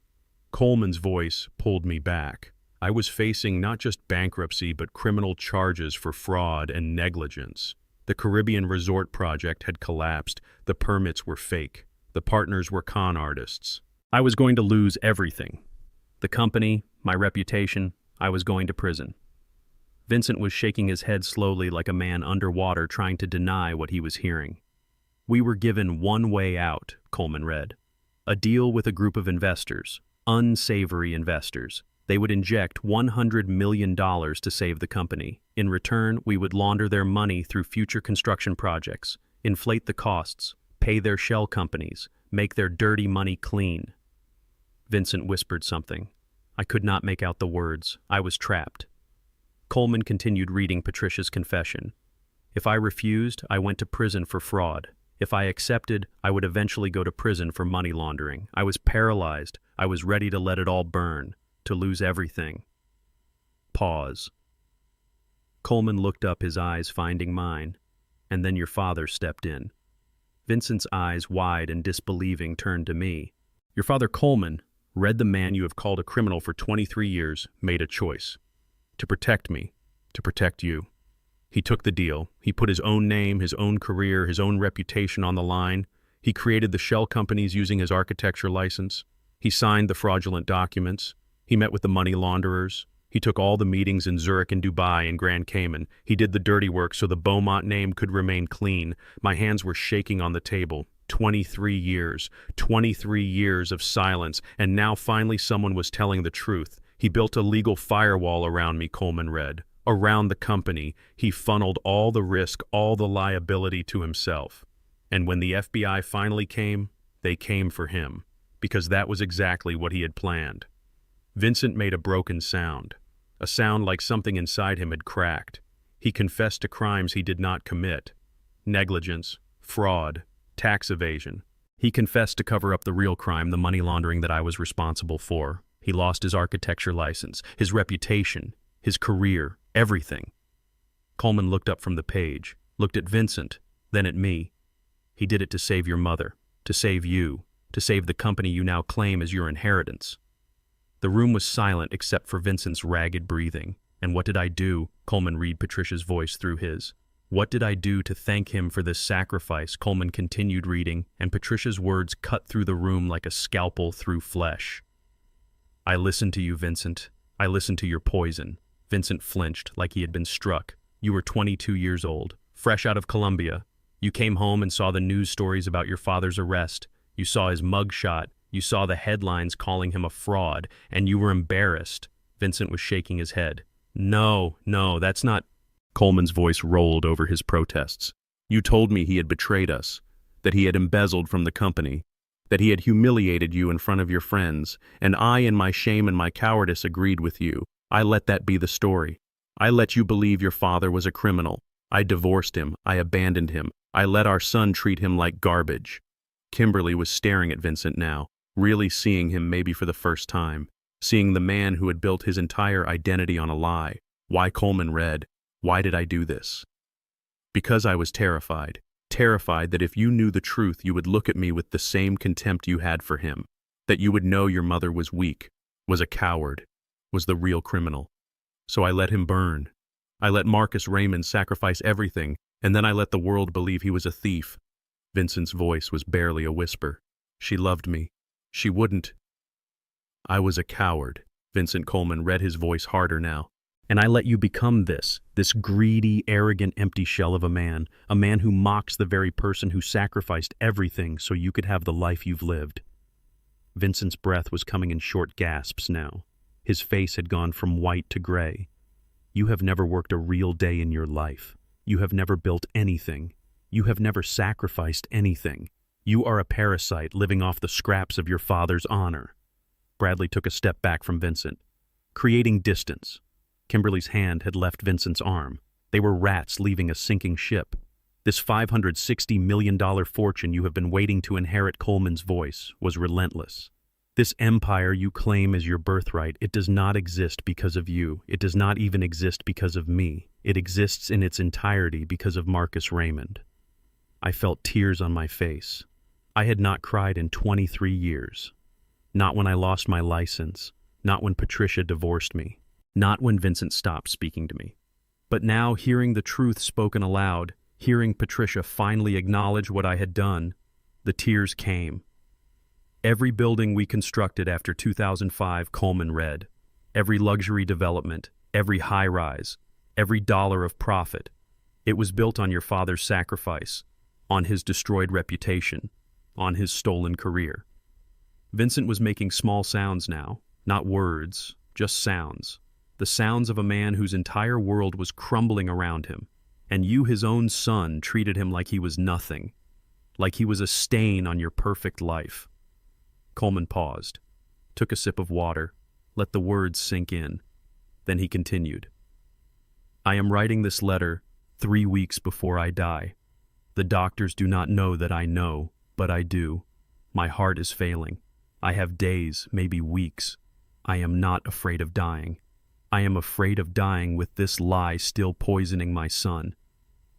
Coleman's voice pulled me back. I was facing not just bankruptcy but criminal charges for fraud and negligence. The Caribbean resort project had collapsed. The permits were fake. The partners were con artists. I was going to lose everything. The company, my reputation. I was going to prison. Vincent was shaking his head slowly like a man underwater trying to deny what he was hearing. We were given one way out, Coleman read. A deal with a group of investors, unsavory investors. They would inject $100 million to save the company. In return, we would launder their money through future construction projects, inflate the costs, pay their shell companies, make their dirty money clean. Vincent whispered something. I could not make out the words. I was trapped. Coleman continued reading Patricia's confession. If I refused, I went to prison for fraud. If I accepted, I would eventually go to prison for money laundering. I was paralyzed. I was ready to let it all burn, to lose everything. Pause. Coleman looked up, his eyes finding mine, and then your father stepped in. Vincent's eyes, wide and disbelieving, turned to me. Your father, Coleman, read the man you have called a criminal for 23 years, made a choice. To protect me, to protect you. He took the deal. He put his own name, his own career, his own reputation on the line. He created the shell companies using his architecture license. He signed the fraudulent documents. He met with the money launderers. He took all the meetings in Zurich and Dubai and Grand Cayman. He did the dirty work so the Beaumont name could remain clean. My hands were shaking on the table. 23 years. 23 years of silence. And now finally someone was telling the truth. He built a legal firewall around me, Coleman read. Around the company. He funneled all the risk, all the liability to himself. And when the FBI finally came, they came for him. Because that was exactly what he had planned. Vincent made a broken sound. A sound like something inside him had cracked. He confessed to crimes he did not commit. Negligence, fraud, tax evasion. He confessed to cover up the real crime, the money laundering that I was responsible for. He lost his architecture license, his reputation, his career, everything. Coleman looked up from the page, looked at Vincent, then at me. He did it to save your mother, to save you. to save the company you now claim as your inheritance. The room was silent except for Vincent's ragged breathing. And what did I do? Coleman read Patricia's voice through his. What did I do to thank him for this sacrifice? Coleman continued reading, and Patricia's words cut through the room like a scalpel through flesh. I listened to you, Vincent. I listened to your poison. Vincent flinched like he had been struck. You were 22 years old, fresh out of Colombia. You came home and saw the news stories about your father's arrest. You saw his mugshot. You saw the headlines calling him a fraud, and you were embarrassed. Vincent was shaking his head. No, that's not... Coleman's voice rolled over his protests. You told me he had betrayed us, that he had embezzled from the company, that he had humiliated you in front of your friends, and I, in my shame and my cowardice, agreed with you. I let that be the story. I let you believe your father was a criminal. I divorced him. I abandoned him. I let our son treat him like garbage. Kimberly was staring at Vincent now, really seeing him maybe for the first time, seeing the man who had built his entire identity on a lie. Why? Coleman read. Why did I do this? Because I was terrified. Terrified that if you knew the truth, you would look at me with the same contempt you had for him, that you would know your mother was weak, was a coward, was the real criminal. So I let him burn. I let Marcus Raymond sacrifice everything, and then I let the world believe he was a thief. Vincent's voice was barely a whisper. She loved me. She wouldn't. I was a coward. Vincent Coleman read his voice harder now. And I let you become this greedy, arrogant, empty shell of a man who mocks the very person who sacrificed everything so you could have the life you've lived. Vincent's breath was coming in short gasps now. His face had gone from white to gray. You have never worked a real day in your life. You have never built anything. You have never sacrificed anything. You are a parasite living off the scraps of your father's honor. Bradley took a step back from Vincent, creating distance. Kimberly's hand had left Vincent's arm. They were rats leaving a sinking ship. This $560 million fortune you have been waiting to inherit, Coleman's voice was relentless. This empire you claim as your birthright, it does not exist because of you. It does not even exist because of me. It exists in its entirety because of Marcus Raymond. I felt tears on my face. I had not cried in 23 years. Not when I lost my license. Not when Patricia divorced me. Not when Vincent stopped speaking to me. But now, hearing the truth spoken aloud, hearing Patricia finally acknowledge what I had done, the tears came. Every building we constructed after 2005, Coleman read. Every luxury development, every high-rise, every dollar of profit. It was built on your father's sacrifice, on his destroyed reputation, on his stolen career. Vincent was making small sounds now, not words, just sounds. The sounds of a man whose entire world was crumbling around him, and you, his own son, treated him like he was nothing, like he was a stain on your perfect life. Coleman paused, took a sip of water, let the words sink in. Then he continued. I am writing this letter 3 weeks before I die. The doctors do not know that I know, but I do. My heart is failing. I have days, maybe weeks. I am not afraid of dying. I am afraid of dying with this lie still poisoning my son.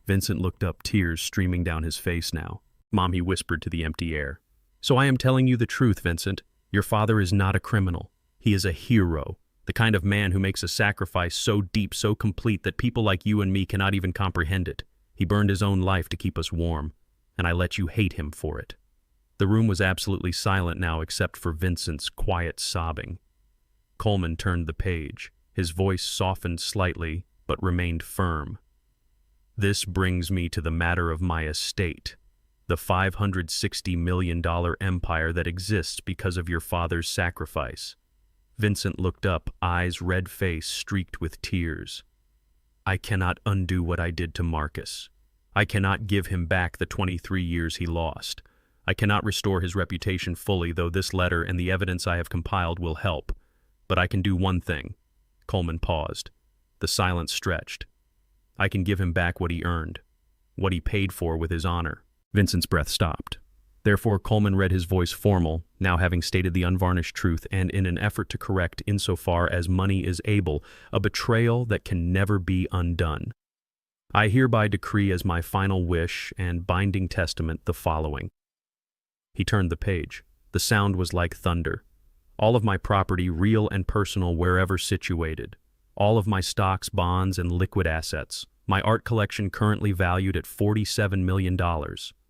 Vincent looked up, tears streaming down his face now. Mom, he whispered to the empty air. So I am telling you the truth, Vincent. Your father is not a criminal. He is a hero, the kind of man who makes a sacrifice so deep, so complete that people like you and me cannot even comprehend it. He burned his own life to keep us warm, and I let you hate him for it. The room was absolutely silent now except for Vincent's quiet sobbing. Coleman turned the page. His voice softened slightly, but remained firm. This brings me to the matter of my estate, the $560 million empire that exists because of your father's sacrifice. Vincent looked up, eyes red face streaked with tears. I cannot undo what I did to Marcus. I cannot give him back the 23 years he lost. I cannot restore his reputation fully, though this letter and the evidence I have compiled will help. But I can do one thing. Coleman paused. The silence stretched. I can give him back what he earned, what he paid for with his honor. Vincent's breath stopped. Therefore, Coleman read his voice formal, now having stated the unvarnished truth, and in an effort to correct, insofar as money is able, a betrayal that can never be undone. I hereby decree as my final wish and binding testament the following. He turned the page. The sound was like thunder. All of my property, real and personal, wherever situated. All of my stocks, bonds, and liquid assets. My art collection currently valued at $47 million.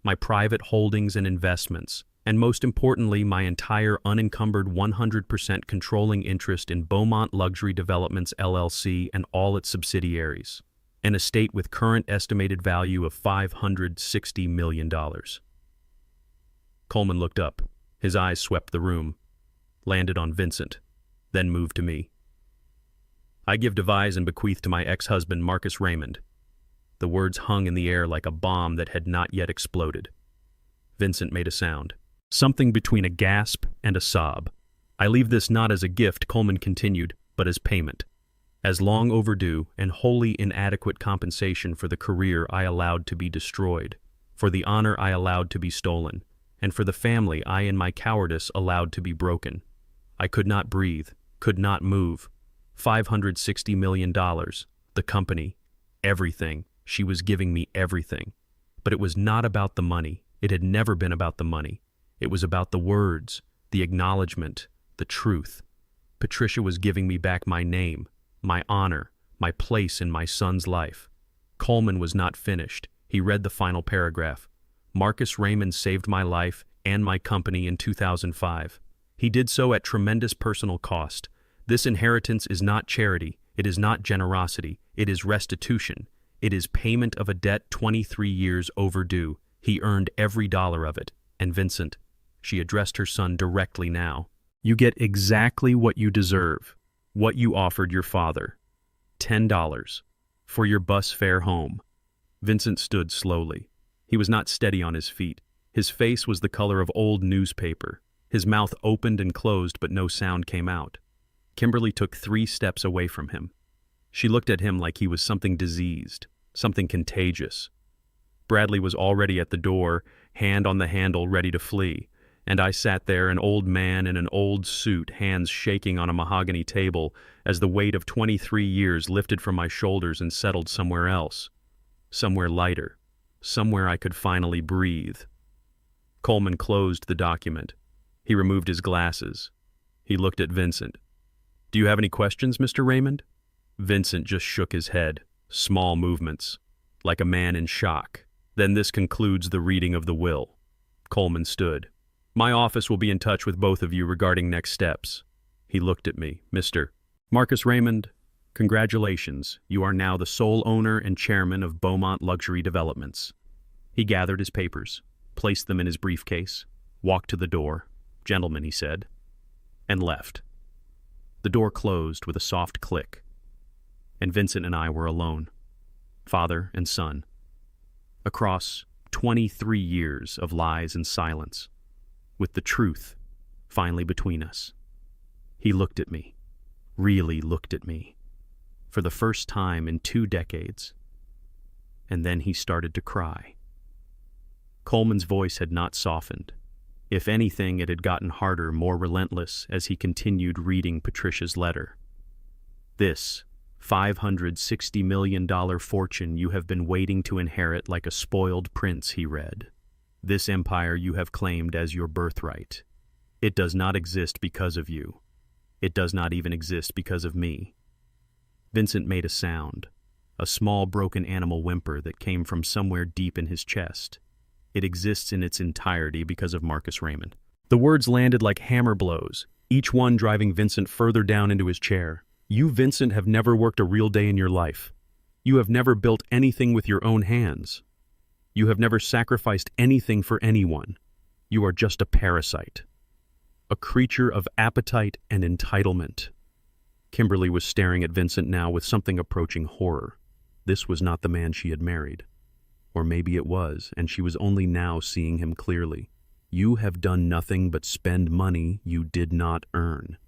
My private holdings and investments. And most importantly, my entire unencumbered 100% controlling interest in Beaumont Luxury Developments LLC and all its subsidiaries. An estate with current estimated value of $560 million. Coleman looked up. His eyes swept the room, landed on Vincent, then moved to me. I give, devise, and bequeath to my ex-husband, Marcus Raymond. The words hung in the air like a bomb that had not yet exploded. Vincent made a sound. Something between a gasp and a sob. I leave this not as a gift, Coleman continued, but as payment. As long overdue and wholly inadequate compensation for the career I allowed to be destroyed, for the honor I allowed to be stolen, and for the family I in my cowardice allowed to be broken. I could not breathe, could not move. $560 million, the company, everything. She was giving me everything. But it was not about the money. It had never been about the money. It was about the words, the acknowledgement, the truth. Patricia was giving me back my name, my honor, my place in my son's life. Coleman was not finished. He read the final paragraph. Marcus Raymond saved my life and my company in 2005. He did so at tremendous personal cost. This inheritance is not charity. It is not generosity. It is restitution. It is payment of a debt 23 years overdue. He earned every dollar of it. And Vincent, she addressed her son directly now, you get exactly what you deserve, what you offered your father. $10 for your bus fare home. Vincent stood slowly. He was not steady on his feet. His face was the color of old newspaper. His mouth opened and closed, but no sound came out. Kimberly took 3 steps away from him. She looked at him like he was something diseased, something contagious. Bradley was already at the door, hand on the handle, ready to flee, and I sat there, an old man in an old suit, hands shaking on a mahogany table, as the weight of 23 years lifted from my shoulders and settled somewhere else, somewhere lighter, somewhere I could finally breathe. Coleman closed the document. He removed his glasses. He looked at Vincent. Do you have any questions, Mr. Raymond? Vincent just shook his head, small movements, like a man in shock. Then this concludes the reading of the will. Coleman stood. My office will be in touch with both of you regarding next steps. He looked at me. Mr. Marcus Raymond, congratulations. You are now the sole owner and chairman of Beaumont Luxury Developments. He gathered his papers, placed them in his briefcase, walked to the door. Gentlemen, he said, and left. The door closed with a soft click, and Vincent and I were alone, father and son, across 23 years of lies and silence, with the truth finally between us. He looked at me, really looked at me, for the first time in 2 decades, and then he started to cry. Coleman's voice had not softened. If anything, it had gotten harder, more relentless, as he continued reading Patricia's letter. This $560 million fortune you have been waiting to inherit like a spoiled prince, he read. This empire you have claimed as your birthright. It does not exist because of you. It does not even exist because of me. Vincent made a sound, a small broken animal whimper that came from somewhere deep in his chest. It exists in its entirety because of Marcus Raymond. The words landed like hammer blows, each one driving Vincent further down into his chair. You, Vincent, have never worked a real day in your life. You have never built anything with your own hands. You have never sacrificed anything for anyone. You are just a parasite, a creature of appetite and entitlement. Kimberly was staring at Vincent now with something approaching horror. This was not the man she had married. Or maybe it was, and she was only now seeing him clearly. You have done nothing but spend money you did not earn.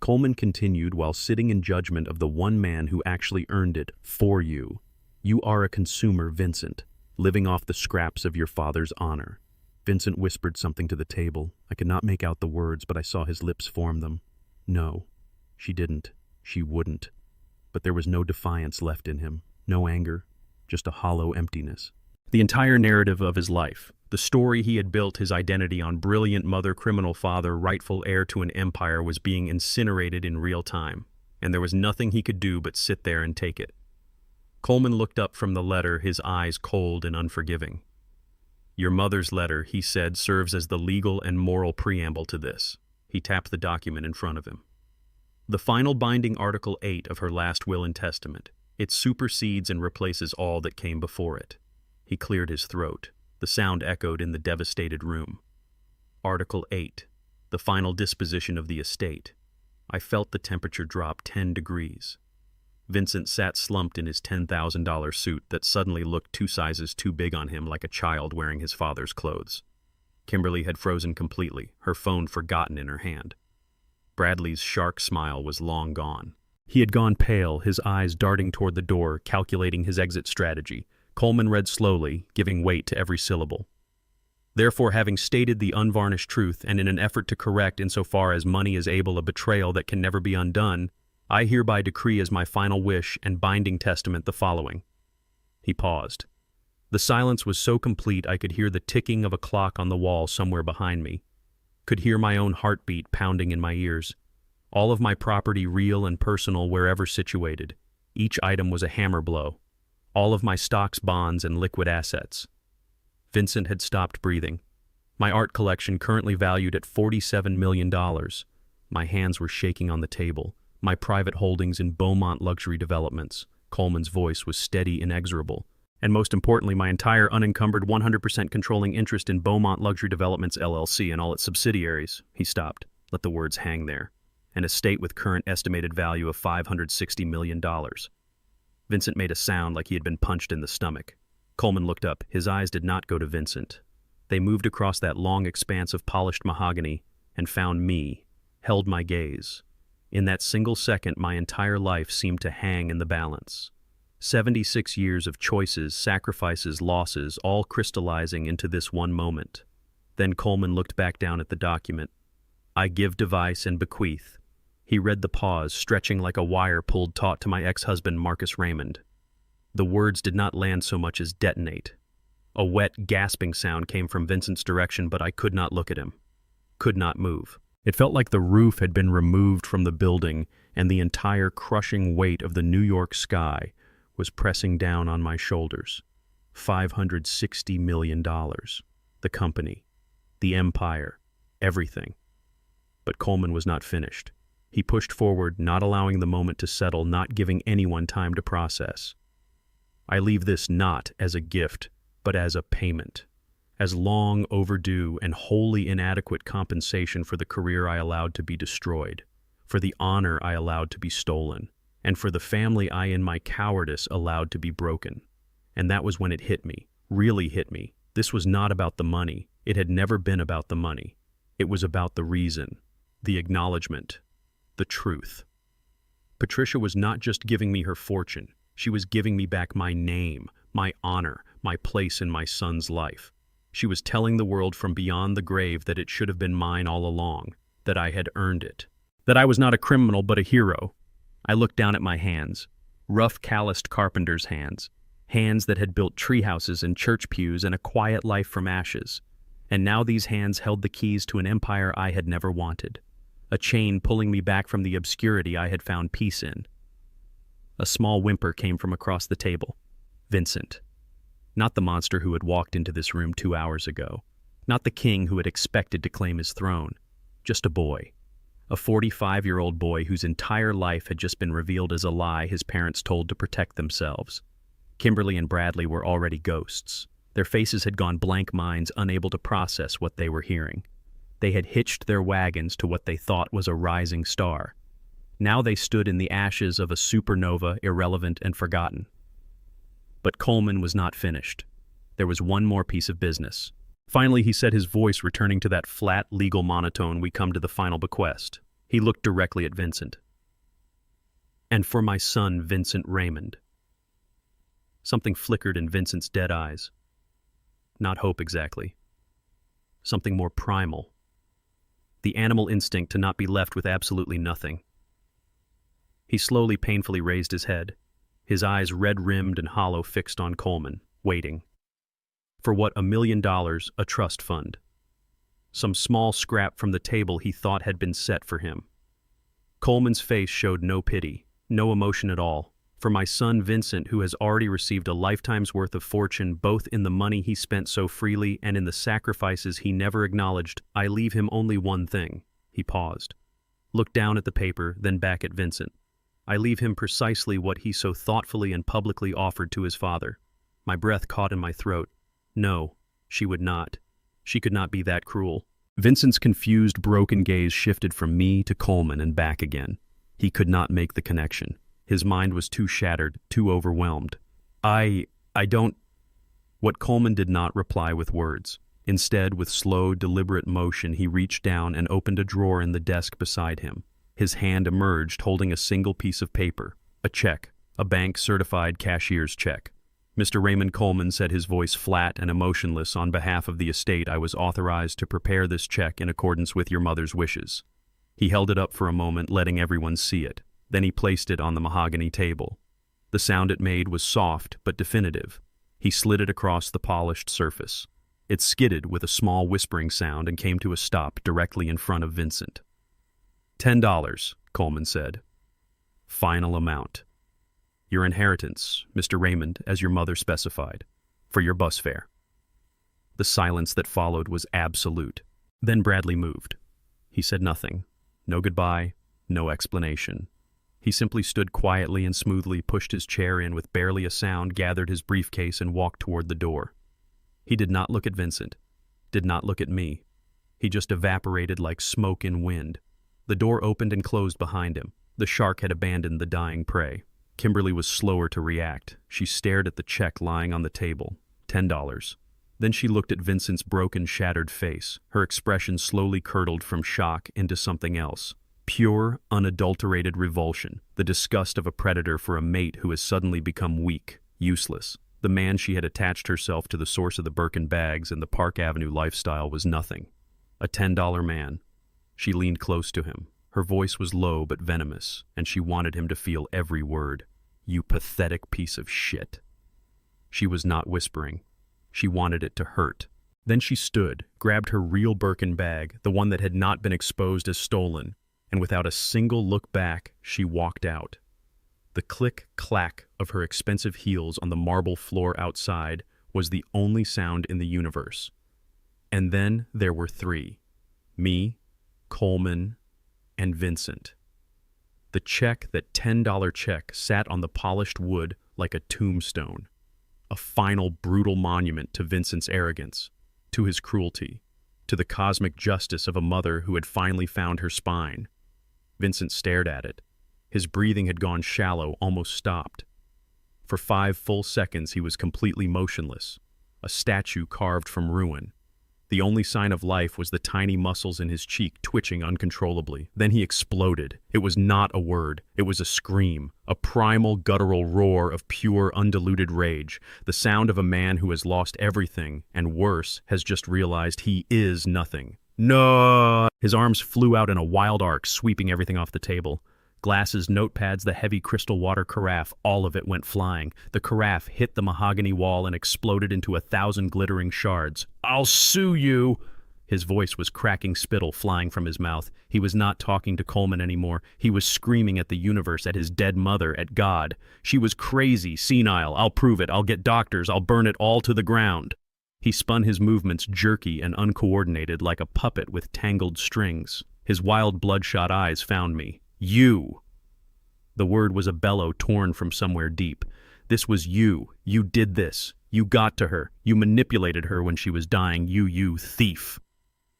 Coleman continued while sitting in judgment of the one man who actually earned it for you. You are a consumer, Vincent, living off the scraps of your father's honor. Vincent whispered something to the table. I could not make out the words, but I saw his lips form them. No, she didn't. She wouldn't. But there was no defiance left in him, no anger, just a hollow emptiness. The entire narrative of his life, the The story he had built his identity on, brilliant mother, criminal father, rightful heir to an empire, was being incinerated in real time, and there was nothing he could do but sit there and take it. Coleman looked up from the letter, his eyes cold and unforgiving. "Your mother's letter," he said, "serves as the legal and moral preamble to this." He tapped the document in front of him. "The final binding Article 8 of her last will and testament. It supersedes and replaces all that came before it." He cleared his throat. The sound echoed in the devastated room. Article 8, the final disposition of the estate. I felt the temperature drop 10 degrees. Vincent sat slumped in his $10,000 suit that suddenly looked 2 sizes too big on him, like a child wearing his father's clothes. Kimberly had frozen completely, her phone forgotten in her hand. Bradley's shark smile was long gone. He had gone pale, his eyes darting toward the door, calculating his exit strategy. Coleman read slowly, giving weight to every syllable. "Therefore, having stated the unvarnished truth, and in an effort to correct insofar as money is able a betrayal that can never be undone, I hereby decree as my final wish and binding testament the following." He paused. The silence was so complete I could hear the ticking of a clock on the wall somewhere behind me, could hear my own heartbeat pounding in my ears. All of my property, real and personal, wherever situated. Each item was a hammer blow. All of my stocks, bonds, and liquid assets. Vincent had stopped breathing. My art collection, currently valued at $47 million. My hands were shaking on the table. My private holdings in Beaumont Luxury Developments. Coleman's voice was steady, inexorable. And most importantly, my entire unencumbered 100% controlling interest in Beaumont Luxury Developments LLC and all its subsidiaries. He stopped, let the words hang there. An estate with current estimated value of $560 million. Vincent made a sound like he had been punched in the stomach. Coleman looked up. His eyes did not go to Vincent. They moved across that long expanse of polished mahogany and found me, held my gaze. In that single second, my entire life seemed to hang in the balance. 76 years of choices, sacrifices, losses, all crystallizing into this one moment. Then Coleman looked back down at the document. "I give, device, and bequeath." He read the pause, stretching like a wire pulled taut to my ex-husband, Marcus Raymond. The words did not land so much as detonate. A wet, gasping sound came from Vincent's direction, but I could not look at him. Could not move. It felt like the roof had been removed from the building, and the entire crushing weight of the New York sky was pressing down on my shoulders. $560 million. The company. The empire. Everything. But Coleman was not finished. He pushed forward, not allowing the moment to settle, not giving anyone time to process. "I leave this not as a gift, but as a payment, as long overdue and wholly inadequate compensation for the career I allowed to be destroyed, for the honor I allowed to be stolen, and for the family I in my cowardice allowed to be broken." And that was when it hit me, really hit me. This was not about the money. It had never been about the money. It was about the reason, the acknowledgement, the truth. Patricia was not just giving me her fortune. She was giving me back my name, my honor, my place in my son's life. She was telling the world from beyond the grave that it should have been mine all along, that I had earned it, that I was not a criminal but a hero. I looked down at my hands, rough, calloused carpenter's hands, hands that had built treehouses and church pews and a quiet life from ashes. And now these hands held the keys to an empire I had never wanted. A chain pulling me back from the obscurity I had found peace in. A small whimper came from across the table. Vincent. Not the monster who had walked into this room 2 hours ago. Not the king who had expected to claim his throne. Just a boy. A 45-year-old boy whose entire life had just been revealed as a lie his parents told to protect themselves. Kimberly and Bradley were already ghosts. Their faces had gone blank, minds unable to process what they were hearing. They had hitched their wagons to what they thought was a rising star. Now they stood in the ashes of a supernova, irrelevant and forgotten. But Coleman was not finished. There was one more piece of business. Finally, he said, his voice returning to that flat, legal monotone. "We come to the final bequest." He looked directly at Vincent. "And for my son, Vincent Raymond." Something flickered in Vincent's dead eyes. Not hope exactly. Something more primal. The animal instinct to not be left with absolutely nothing. He slowly, painfully raised his head, his eyes red-rimmed and hollow, fixed on Coleman, waiting. For what, $1 million, a trust fund. Some small scrap from the table he thought had been set for him. Coleman's face showed no pity, no emotion at all. For my son Vincent, who has already received a lifetime's worth of fortune both in the money he spent so freely and in the sacrifices he never acknowledged, I leave him only one thing. He paused, looked down at the paper, then back at Vincent. I leave him precisely what he so thoughtfully and publicly offered to his father. My breath caught in my throat. No, she would not. She could not be that cruel. Vincent's confused, broken gaze shifted from me to Coleman and back again. He could not make the connection. His mind was too shattered, too overwhelmed. I don't... What Coleman did not reply with words. Instead, with slow, deliberate motion, he reached down and opened a drawer in the desk beside him. His hand emerged, holding a single piece of paper. A check. A bank-certified cashier's check. Mr. Raymond Coleman, said his voice flat and emotionless, on behalf of the estate, I was authorized to prepare this check in accordance with your mother's wishes. He held it up for a moment, letting everyone see it. Then he placed it on the mahogany table. The sound it made was soft but definitive. He slid it across the polished surface. It skidded with a small whispering sound and came to a stop directly in front of Vincent. $10, Coleman said. Final amount. Your inheritance, Mr. Raymond, as your mother specified, for your bus fare. The silence that followed was absolute. Then Bradley moved. He said nothing. No goodbye, no explanation. He simply stood quietly and smoothly, pushed his chair in with barely a sound, gathered his briefcase, and walked toward the door. He did not look at Vincent, did not look at me. He just evaporated like smoke in wind. The door opened and closed behind him. The shark had abandoned the dying prey. Kimberly was slower to react. She stared at the check lying on the table. $10. Then she looked at Vincent's broken, shattered face. Her expression slowly curdled from shock into something else. Pure, unadulterated revulsion, the disgust of a predator for a mate who has suddenly become weak, useless. The man she had attached herself to, the source of the Birkin bags and the Park Avenue lifestyle, was nothing. A $10 man. She leaned close to him. Her voice was low but venomous, and she wanted him to feel every word. You pathetic piece of shit. She was not whispering. She wanted it to hurt. Then she stood, grabbed her real Birkin bag, the one that had not been exposed as stolen, and without a single look back, she walked out. The click-clack of her expensive heels on the marble floor outside was the only sound in the universe. And then there were three. Me, Coleman, and Vincent. The check, that $10 check, sat on the polished wood like a tombstone. A final brutal monument to Vincent's arrogance, to his cruelty, to the cosmic justice of a mother who had finally found her spine. Vincent stared at it. His breathing had gone shallow, almost stopped. For 5 full seconds he was completely motionless, a statue carved from ruin. The only sign of life was the tiny muscles in his cheek twitching uncontrollably. Then he exploded. It was not a word. It was a scream, a primal, guttural roar of pure, undiluted rage, the sound of a man who has lost everything, and worse, has just realized he is nothing. No! His arms flew out in a wild arc, sweeping everything off the table. Glasses, notepads, the heavy crystal water carafe, all of it went flying. The carafe hit the mahogany wall and exploded into 1,000 glittering shards. I'll sue you! His voice was cracking spittle flying from his mouth. He was not talking to Coleman anymore. He was screaming at the universe, at his dead mother, at God. She was crazy, senile. I'll prove it. I'll get doctors. I'll burn it all to the ground. He spun his movements jerky and uncoordinated like a puppet with tangled strings. His wild bloodshot eyes found me. You. The word was a bellow torn from somewhere deep. This was you. You did this. You got to her. You manipulated her when she was dying. You thief.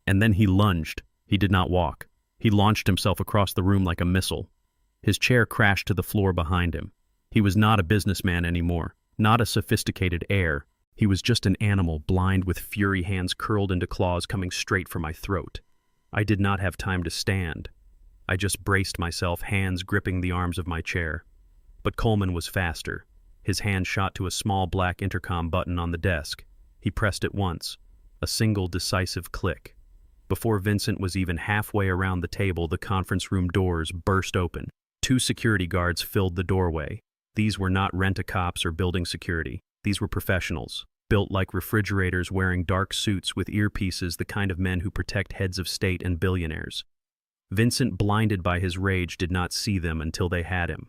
And then he lunged. He did not walk. He launched himself across the room like a missile. His chair crashed to the floor behind him. He was not a businessman anymore, not a sophisticated heir. He was just an animal, blind with fury, hands curled into claws coming straight for my throat. I did not have time to stand. I just braced myself, hands gripping the arms of my chair. But Coleman was faster. His hand shot to a small black intercom button on the desk. He pressed it once, a single decisive click. Before Vincent was even halfway around the table, the conference room doors burst open. 2 security guards filled the doorway. These were not rent-a-cops or building security. These were professionals. built like refrigerators, wearing dark suits with earpieces, the kind of men who protect heads of state and billionaires. Vincent, blinded by his rage, did not see them until they had him.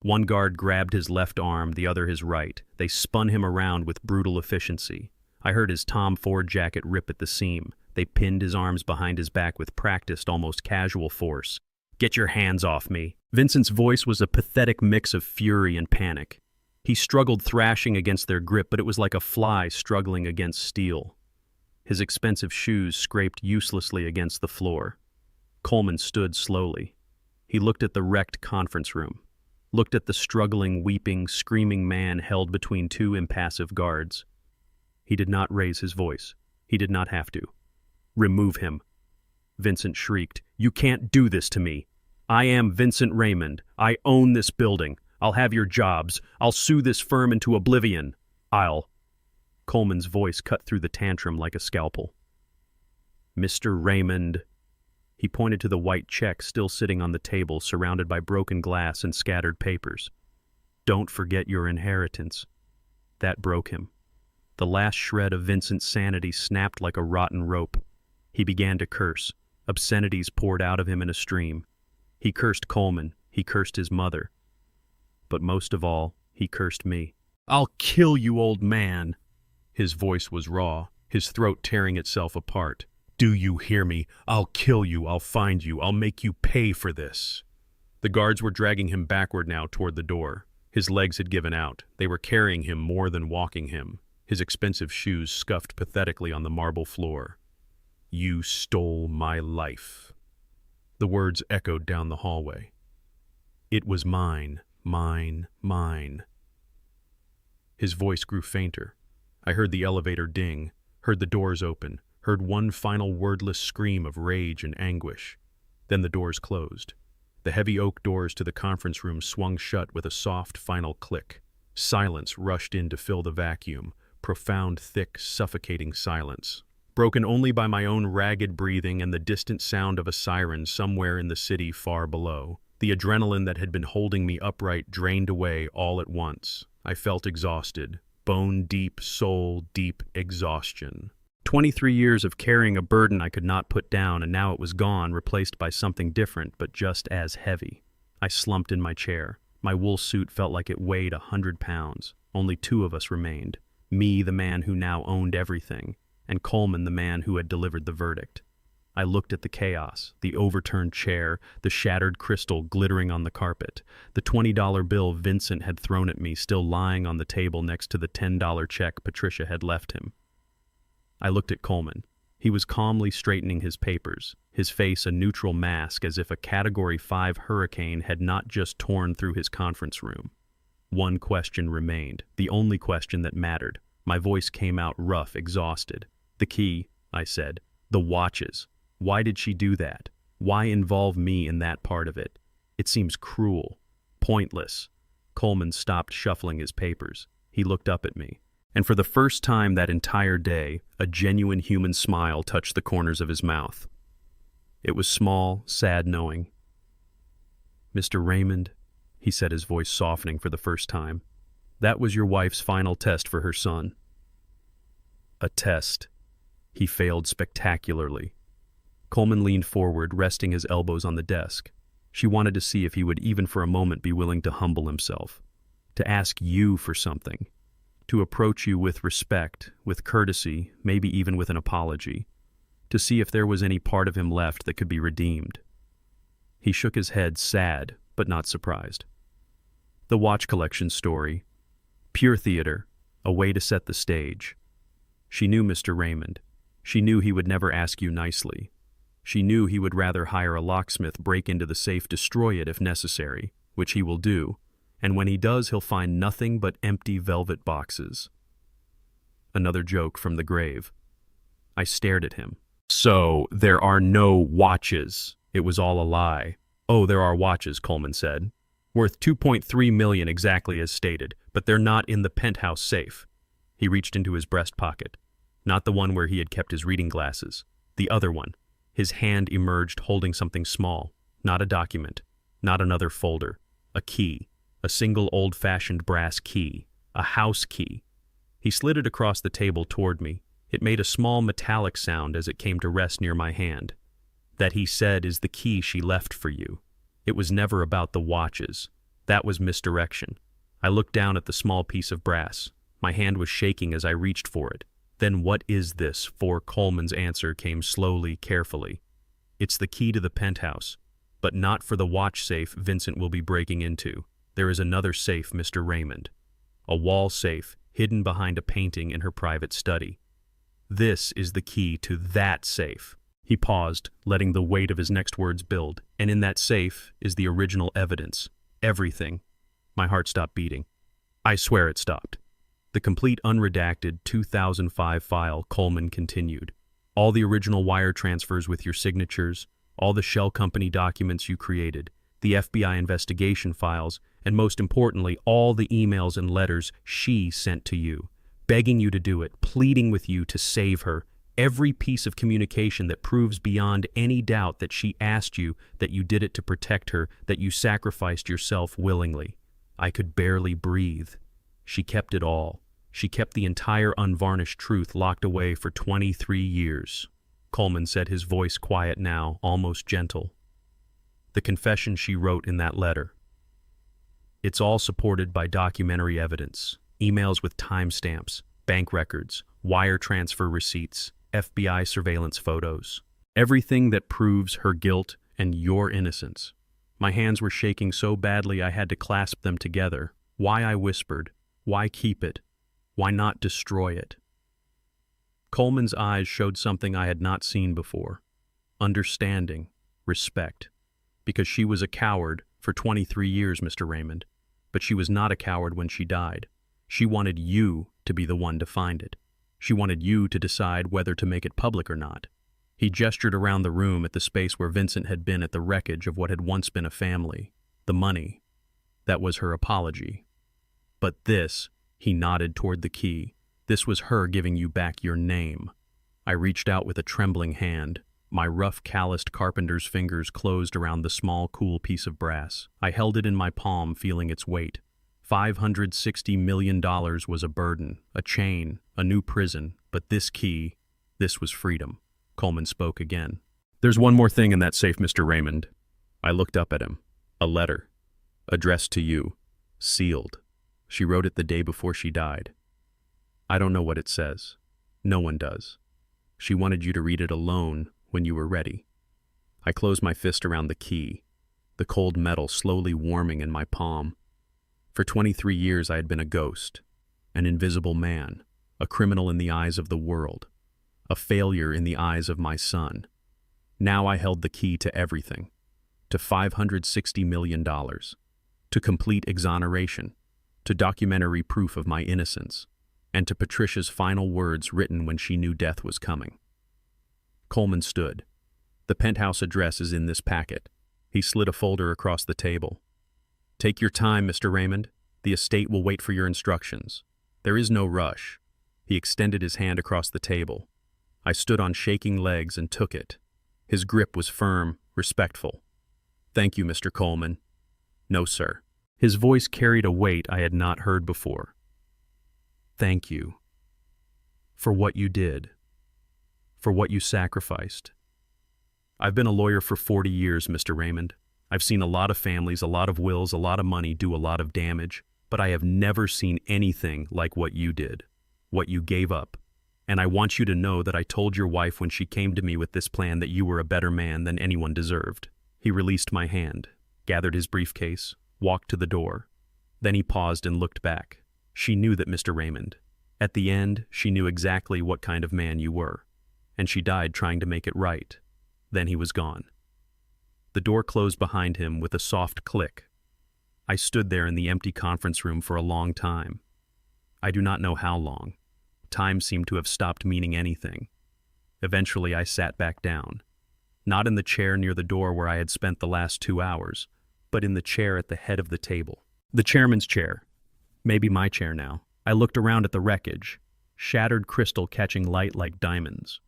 One guard grabbed his left arm, the other his right. They spun him around with brutal efficiency. I heard his Tom Ford jacket rip at the seam. They pinned his arms behind his back with practiced, almost casual force. "Get your hands off me." Vincent's voice was a pathetic mix of fury and panic. He struggled, thrashing against their grip, but it was like a fly struggling against steel. His expensive shoes scraped uselessly against the floor. Coleman stood slowly. He looked at the wrecked conference room, looked at the struggling, weeping, screaming man held between two impassive guards. He did not raise his voice. He did not have to. "Remove him." Vincent shrieked. "You can't do this to me. I am Vincent Raymond. I own this building. I'll have your jobs. I'll sue this firm into oblivion. I'll..." Coleman's voice cut through the tantrum like a scalpel. "Mr. Raymond..." He pointed to the white check still sitting on the table, surrounded by broken glass and scattered papers. "Don't forget your inheritance." That broke him. The last shred of Vincent's sanity snapped like a rotten rope. He began to curse. Obscenities poured out of him in a stream. He cursed Coleman. He cursed his mother. But most of all, he cursed me. "I'll kill you, old man." His voice was raw, his throat tearing itself apart. "Do you hear me? I'll kill you. I'll find you. I'll make you pay for this." The guards were dragging him backward now toward the door. His legs had given out. They were carrying him more than walking him. His expensive shoes scuffed pathetically on the marble floor. "You stole my life." The words echoed down the hallway. "It was mine, mine, mine." His voice grew fainter. I heard the elevator ding, heard the doors open, heard one final wordless scream of rage and anguish. Then the doors closed. The heavy oak doors to the conference room swung shut with a soft final click. Silence rushed in to fill the vacuum, profound, thick, suffocating silence, broken only by my own ragged breathing and the distant sound of a siren somewhere in the city far below. The adrenaline that had been holding me upright drained away all at once. I felt exhausted, bone-deep, soul-deep exhaustion. 23 years of carrying a burden I could not put down, and now it was gone, replaced by something different, but just as heavy. I slumped in my chair. My wool suit felt like it weighed 100 pounds. Only two of us remained. Me, the man who now owned everything, and Coleman, the man who had delivered the verdict. I looked at the chaos, the overturned chair, the shattered crystal glittering on the carpet, the $20 bill Vincent had thrown at me still lying on the table next to the $10 check Patricia had left him. I looked at Coleman. He was calmly straightening his papers, his face a neutral mask as if a Category 5 hurricane had not just torn through his conference room. One question remained, the only question that mattered. My voice came out rough, exhausted. "The key," I said. "The watches. Why did she do that? Why involve me in that part of it? It seems cruel, pointless." Coleman stopped shuffling his papers. He looked up at me. And for the first time that entire day, a genuine human smile touched the corners of his mouth. It was small, sad knowing. "Mr. Raymond," he said, his voice softening for the first time, "that was your wife's final test for her son." A test. He failed spectacularly. Coleman leaned forward, resting his elbows on the desk. She wanted to see if he would even for a moment be willing to humble himself, to ask you for something, to approach you with respect, with courtesy, maybe even with an apology, to see if there was any part of him left that could be redeemed. He shook his head, sad, but not surprised. The watch collection story. Pure theater, a way to set the stage. She knew Mr. Raymond. She knew he would never ask you nicely. She knew he would rather hire a locksmith, break into the safe, destroy it if necessary, which he will do, and when he does, he'll find nothing but empty velvet boxes. Another joke from the grave. I stared at him. "So, there are no watches." It was all a lie. "Oh, there are watches," Coleman said. "Worth $2.3 million exactly as stated, but they're not in the penthouse safe." He reached into his breast pocket. Not the one where he had kept his reading glasses. The other one. His hand emerged holding something small. Not a document. Not another folder. A key. A single old-fashioned brass key. A house key. He slid it across the table toward me. It made a small metallic sound as it came to rest near my hand. That, he said, is the key she left for you. It was never about the watches. That was misdirection. I looked down at the small piece of brass. My hand was shaking as I reached for it. Then what is this? For Coleman's answer came slowly, carefully. It's the key to the penthouse, but not for the watch safe Vincent will be breaking into. There is another safe, Mr. Raymond. A wall safe, hidden behind a painting in her private study. This is the key to that safe. He paused, letting the weight of his next words build. And in that safe is the original evidence. Everything. My heart stopped beating. I swear it stopped. The complete unredacted 2005 file, Coleman continued. All the original wire transfers with your signatures, all the shell company documents you created, the FBI investigation files, and most importantly, all the emails and letters she sent to you, begging you to do it, pleading with you to save her, every piece of communication that proves beyond any doubt that she asked you, that you did it to protect her, that you sacrificed yourself willingly. I could barely breathe. She kept it all. She kept the entire unvarnished truth locked away for 23 years. Coleman said, his voice quiet now, almost gentle. The confession she wrote in that letter. It's all supported by documentary evidence, emails with timestamps, bank records, wire transfer receipts, FBI surveillance photos. Everything that proves her guilt and your innocence. My hands were shaking so badly I had to clasp them together. Why, I whispered, why keep it? Why not destroy it? Coleman's eyes showed something I had not seen before. Understanding, respect. Because she was a coward for 23 years, Mr. Raymond. But she was not a coward when she died. She wanted you to be the one to find it. She wanted you to decide whether to make it public or not. He gestured around the room at the space where Vincent had been at the wreckage of what had once been a family. The money. That was her apology. But this, he nodded toward the key, this was her giving you back your name. I reached out with a trembling hand. My rough, calloused carpenter's fingers closed around the small, cool piece of brass. I held it in my palm, feeling its weight. $560 million was a burden, a chain, a new prison, but this key, this was freedom. Coleman spoke again. There's one more thing in that safe, Mr. Raymond. I looked up at him. A letter. Addressed to you. Sealed. She wrote it the day before she died. I don't know what it says. No one does. She wanted you to read it alone when you were ready. I closed my fist around the key, the cold metal slowly warming in my palm. For 23 years I had been a ghost, an invisible man, a criminal in the eyes of the world, a failure in the eyes of my son. Now I held the key to everything, to $560 million, to complete exoneration, to documentary proof of my innocence, and to Patricia's final words written when she knew death was coming. Coleman stood. The penthouse address is in this packet. He slid a folder across the table. Take your time, Mr. Raymond. The estate will wait for your instructions. There is no rush. He extended his hand across the table. I stood on shaking legs and took it. His grip was firm, respectful. Thank you, Mr. Coleman. No, sir. His voice carried a weight I had not heard before. Thank you. For what you did. For what you sacrificed. I've been a lawyer for 40 years, Mr. Raymond. I've seen a lot of families, a lot of wills, a lot of money do a lot of damage, but I have never seen anything like what you did, what you gave up. And I want you to know that I told your wife when she came to me with this plan that you were a better man than anyone deserved. He released my hand, gathered his briefcase, walked to the door. Then he paused and looked back. She knew that, Mr. Raymond. At the end, she knew exactly what kind of man you were. And she died trying to make it right. Then he was gone. The door closed behind him with a soft click. I stood there in the empty conference room for a long time. I do not know how long. Time seemed to have stopped meaning anything. Eventually, I sat back down. Not in the chair near the door where I had spent the last 2 hours, but in the chair at the head of the table. The chairman's chair. Maybe my chair now. I looked around at the wreckage, shattered crystal catching light like diamonds,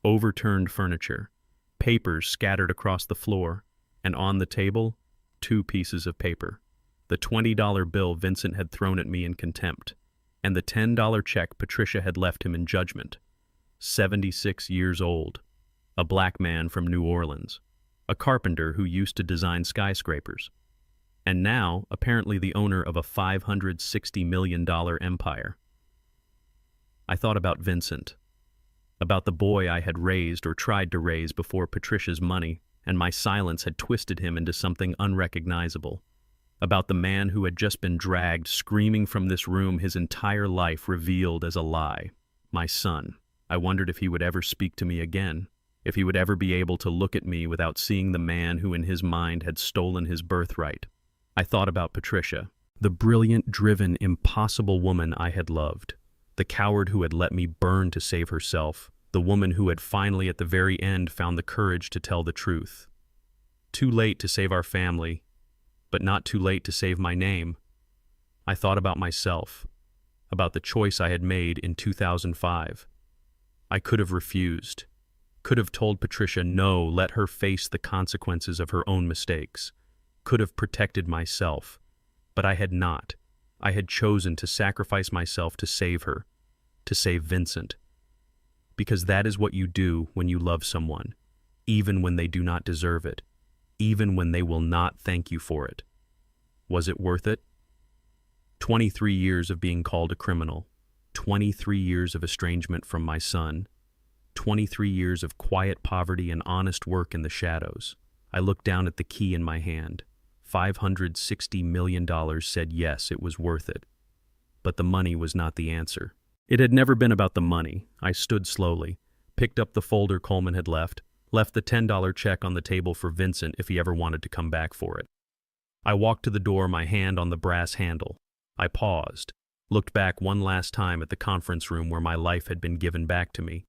overturned furniture, papers scattered across the floor, and on the table, 2 pieces of paper. The $20 bill Vincent had thrown at me in contempt. and the $10 check Patricia had left him in judgment. 76 years old, a black man from New Orleans, a carpenter who used to design skyscrapers, and now apparently the owner of a $560 million empire. I thought about Vincent, about the boy I had raised or tried to raise before Patricia's money, and my silence had twisted him into something unrecognizable. About the man who had just been dragged screaming from this room, his entire life revealed as a lie. My son. I wondered if he would ever speak to me again, if he would ever be able to look at me without seeing the man who in his mind had stolen his birthright. I thought about Patricia, the brilliant, driven, impossible woman I had loved, the coward who had let me burn to save herself, the woman who had finally at the very end found the courage to tell the truth. Too late to save our family, but not too late to save my name. I thought about myself, about the choice I had made in 2005. I could have refused, could have told Patricia no, let her face the consequences of her own mistakes, could have protected myself, but I had not. I had chosen to sacrifice myself to save her, to save Vincent. Because that is what you do when you love someone, even when they do not deserve it, even when they will not thank you for it. Was it worth it? 23 years of being called a criminal, 23 years of estrangement from my son, 23 years of quiet poverty and honest work in the shadows. I looked down at the key in my hand. $560 million said yes, it was worth it. But the money was not the answer. It had never been about the money. I stood slowly, picked up the folder Coleman had left the $10 check on the table for Vincent if he ever wanted to come back for it. I walked to the door, my hand on the brass handle. I paused, looked back one last time at the conference room where my life had been given back to me.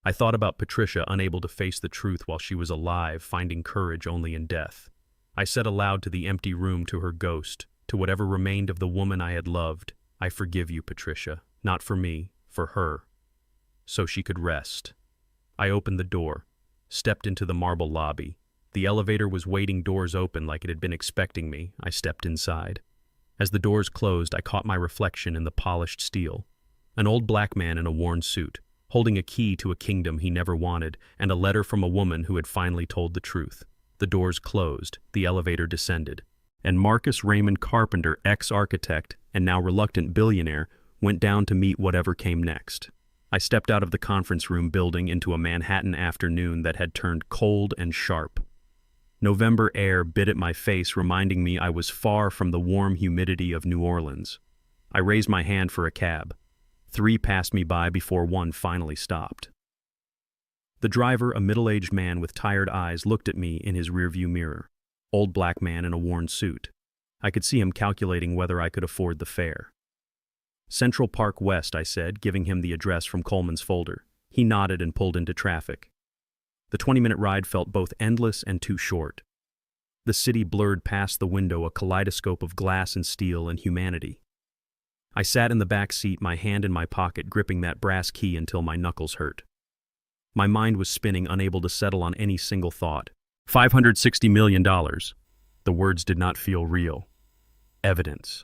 I thought about Patricia, unable to face the truth while she was alive, finding courage only in death. I said aloud to the empty room, to her ghost, to whatever remained of the woman I had loved, I forgive you, Patricia, not for me, for her, so she could rest. I opened the door, stepped into the marble lobby. The elevator was waiting, doors open like it had been expecting me. I stepped inside. As the doors closed, I caught my reflection in the polished steel. An old black man in a worn suit, holding a key to a kingdom he never wanted, and a letter from a woman who had finally told the truth. The doors closed, the elevator descended, and Marcus Raymond Carpenter, ex-architect and now reluctant billionaire, went down to meet whatever came next. I stepped out of the conference room building into a Manhattan afternoon that had turned cold and sharp. November air bit at my face, reminding me I was far from the warm humidity of New Orleans. I raised my hand for a cab. 3 passed me by before one finally stopped. The driver, a middle-aged man with tired eyes, looked at me in his rearview mirror. Old black man in a worn suit. I could see him calculating whether I could afford the fare. Central Park West, I said, giving him the address from Coleman's folder. He nodded and pulled into traffic. The 20-minute ride felt both endless and too short. The city blurred past the window, a kaleidoscope of glass and steel and humanity. I sat in the back seat, my hand in my pocket, gripping that brass key until my knuckles hurt. My mind was spinning, unable to settle on any single thought. $560 million. The words did not feel real. Evidence.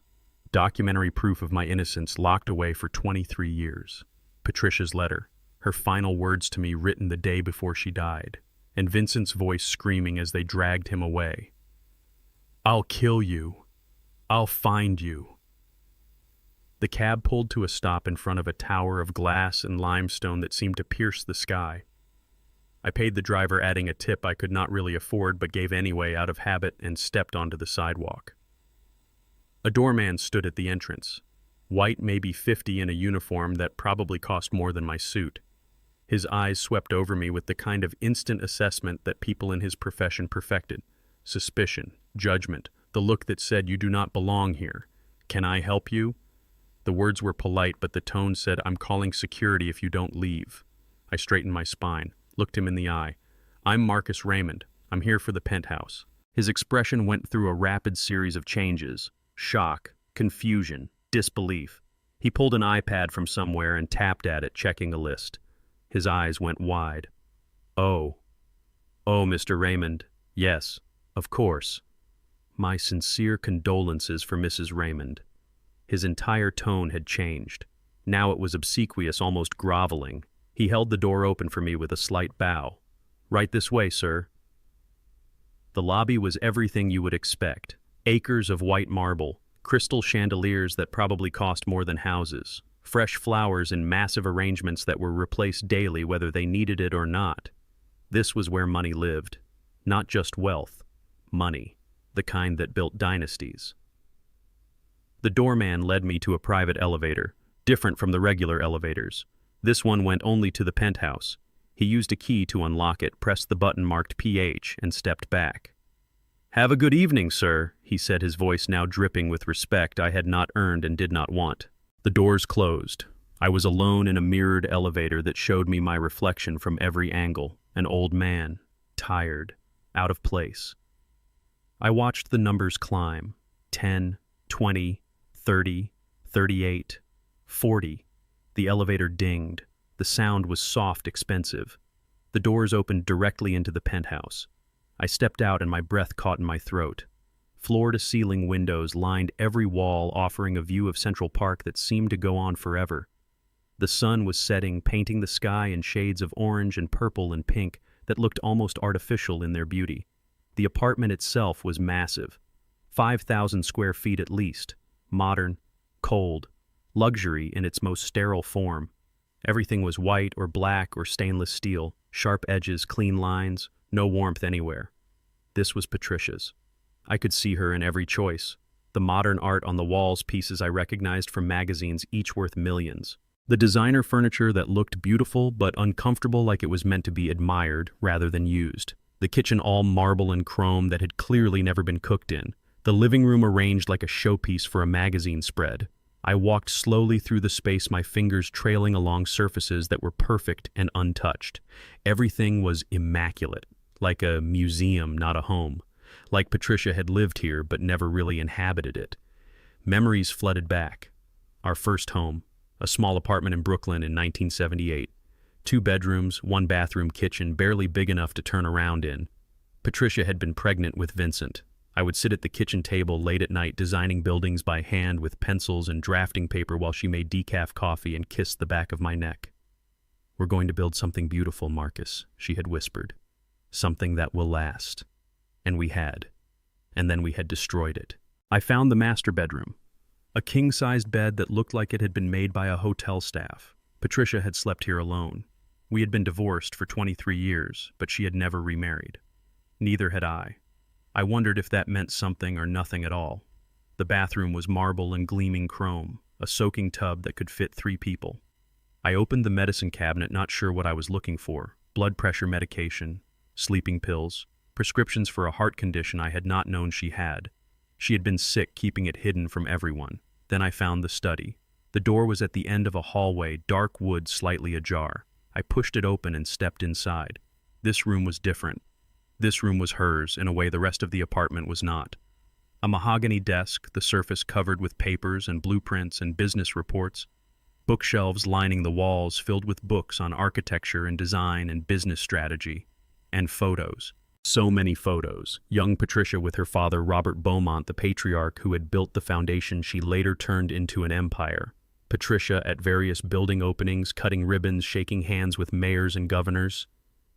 Documentary proof of my innocence, locked away for 23 years. Patricia's letter. Her final words to me written the day before she died. And Vincent's voice screaming as they dragged him away. I'll kill you. I'll find you. The cab pulled to a stop in front of a tower of glass and limestone that seemed to pierce the sky. I paid the driver, adding a tip I could not really afford but gave anyway out of habit, and stepped onto the sidewalk. A doorman stood at the entrance, white, maybe 50, in a uniform that probably cost more than my suit. His eyes swept over me with the kind of instant assessment that people in his profession perfected. Suspicion, judgment, the look that said, "You do not belong here. Can I help you?" The words were polite, but the tone said, "I'm calling security if you don't leave." I straightened my spine, looked him in the eye. "I'm Marcus Raymond. I'm here for the penthouse." His expression went through a rapid series of changes. Shock, confusion, disbelief. He pulled an iPad from somewhere and tapped at it, checking a list. His eyes went wide. Oh, Mr. Raymond. Yes, of course. My sincere condolences for Mrs. Raymond." His entire tone had changed. Now it was obsequious, almost groveling. He held the door open for me with a slight bow. "Right this way, sir." The lobby was everything you would expect. Acres of white marble, crystal chandeliers that probably cost more than houses, fresh flowers in massive arrangements that were replaced daily whether they needed it or not. This was where money lived. Not just wealth. Money. The kind that built dynasties. The doorman led me to a private elevator, different from the regular elevators. This one went only to the penthouse. He used a key to unlock it, pressed the button marked PH, and stepped back. "Have a good evening, sir," he said, his voice now dripping with respect I had not earned and did not want. The doors closed. I was alone in a mirrored elevator that showed me my reflection from every angle. An old man, tired, out of place. I watched the numbers climb. 10, 20, 30, 38, 40. The elevator dinged. The sound was soft, expensive. The doors opened directly into the penthouse. I stepped out and my breath caught in my throat. Floor-to-ceiling windows lined every wall, offering a view of Central Park that seemed to go on forever. The sun was setting, painting the sky in shades of orange and purple and pink that looked almost artificial in their beauty. The apartment itself was massive. 5,000 square feet at least. Modern, cold, luxury in its most sterile form. Everything was white or black or stainless steel, sharp edges, clean lines, no warmth anywhere. This was Patricia's. I could see her in every choice. The modern art on the walls, pieces I recognized from magazines, each worth millions. The designer furniture that looked beautiful but uncomfortable, like it was meant to be admired rather than used. The kitchen all marble and chrome that had clearly never been cooked in. The living room arranged like a showpiece for a magazine spread. I walked slowly through the space, my fingers trailing along surfaces that were perfect and untouched. Everything was immaculate, like a museum, not a home. Like Patricia had lived here but never really inhabited it. Memories flooded back. Our first home, a small apartment in Brooklyn in 1978. 2 bedrooms, 1 bathroom, kitchen, barely big enough to turn around in. Patricia had been pregnant with Vincent. I would sit at the kitchen table late at night designing buildings by hand with pencils and drafting paper while she made decaf coffee and kissed the back of my neck. "We're going to build something beautiful, Marcus," she had whispered. "Something that will last." And we had. And then we had destroyed it. I found the master bedroom. A king-sized bed that looked like it had been made by a hotel staff. Patricia had slept here alone. We had been divorced for 23 years, but she had never remarried. Neither had I. I wondered if that meant something or nothing at all. The bathroom was marble and gleaming chrome, a soaking tub that could fit 3 people. I opened the medicine cabinet, not sure what I was looking for. Blood pressure medication, sleeping pills, prescriptions for a heart condition I had not known she had. She had been sick, keeping it hidden from everyone. Then I found the study. The door was at the end of a hallway, dark wood slightly ajar. I pushed it open and stepped inside. This room was different. This room was hers in a way the rest of the apartment was not. A mahogany desk, the surface covered with papers and blueprints and business reports. Bookshelves lining the walls filled with books on architecture and design and business strategy. And photos. So many photos. Young Patricia with her father, Robert Beaumont, the patriarch who had built the foundation she later turned into an empire. Patricia at various building openings, cutting ribbons, shaking hands with mayors and governors.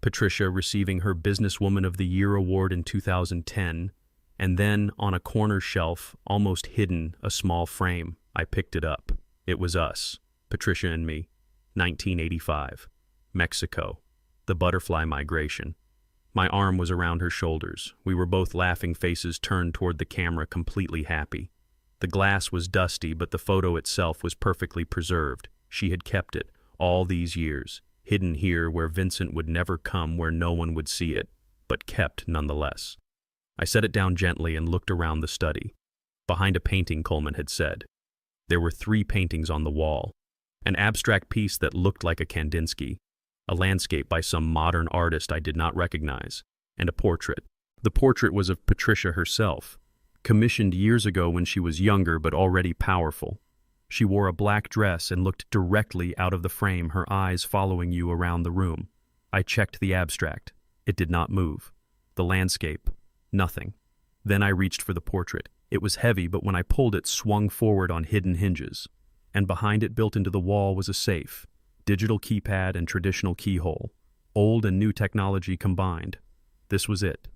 Patricia receiving her Businesswoman of the Year award in 2010, and then, on a corner shelf, almost hidden, a small frame. I picked it up. It was us, Patricia and me, 1985. Mexico. The butterfly migration. My arm was around her shoulders. We were both laughing, faces turned toward the camera, completely happy. The glass was dusty, but the photo itself was perfectly preserved. She had kept it, all these years. Hidden here where Vincent would never come, where no one would see it, but kept nonetheless. I set it down gently and looked around the study. Behind a painting, Coleman had said. There were 3 paintings on the wall. An abstract piece that looked like a Kandinsky, a landscape by some modern artist I did not recognize, and a portrait. The portrait was of Patricia herself, commissioned years ago when she was younger but already powerful. She wore a black dress and looked directly out of the frame, her eyes following you around the room. I checked the abstract. It did not move. The landscape, nothing. Then I reached for the portrait. It was heavy, but when I pulled it, swung forward on hidden hinges. And behind it, built into the wall, was a safe. Digital keypad and traditional keyhole. Old and new technology combined. This was it.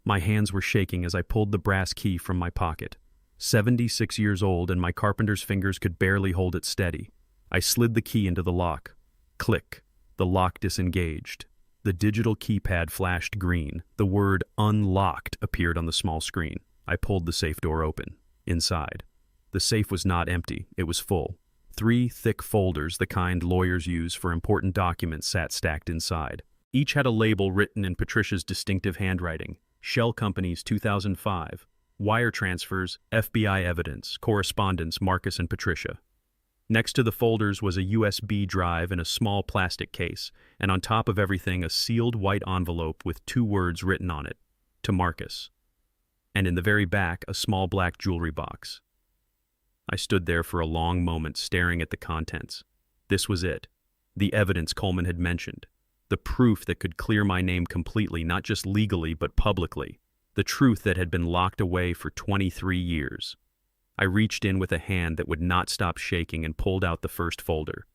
My hands were shaking as I pulled the brass key from my pocket. 76 years old, and my carpenter's fingers could barely hold it steady. I slid the key into the lock. Click. The lock disengaged. The digital keypad flashed green. The word "unlocked" appeared on the small screen. I pulled the safe door open. Inside. The safe was not empty. It was full. 3 thick folders, the kind lawyers use for important documents, sat stacked inside. Each had a label written in Patricia's distinctive handwriting. Shell Companies 2005. Wire transfers, FBI evidence, correspondence, Marcus and Patricia. Next to the folders was a USB drive in a small plastic case, and on top of everything a sealed white envelope with 2 words written on it, to Marcus. And in the very back, a small black jewelry box. I stood there for a long moment staring at the contents. This was it. The evidence Coleman had mentioned. The proof that could clear my name completely, not just legally, but publicly. The truth that had been locked away for 23 years. I reached in with a hand that would not stop shaking and pulled out the first folder.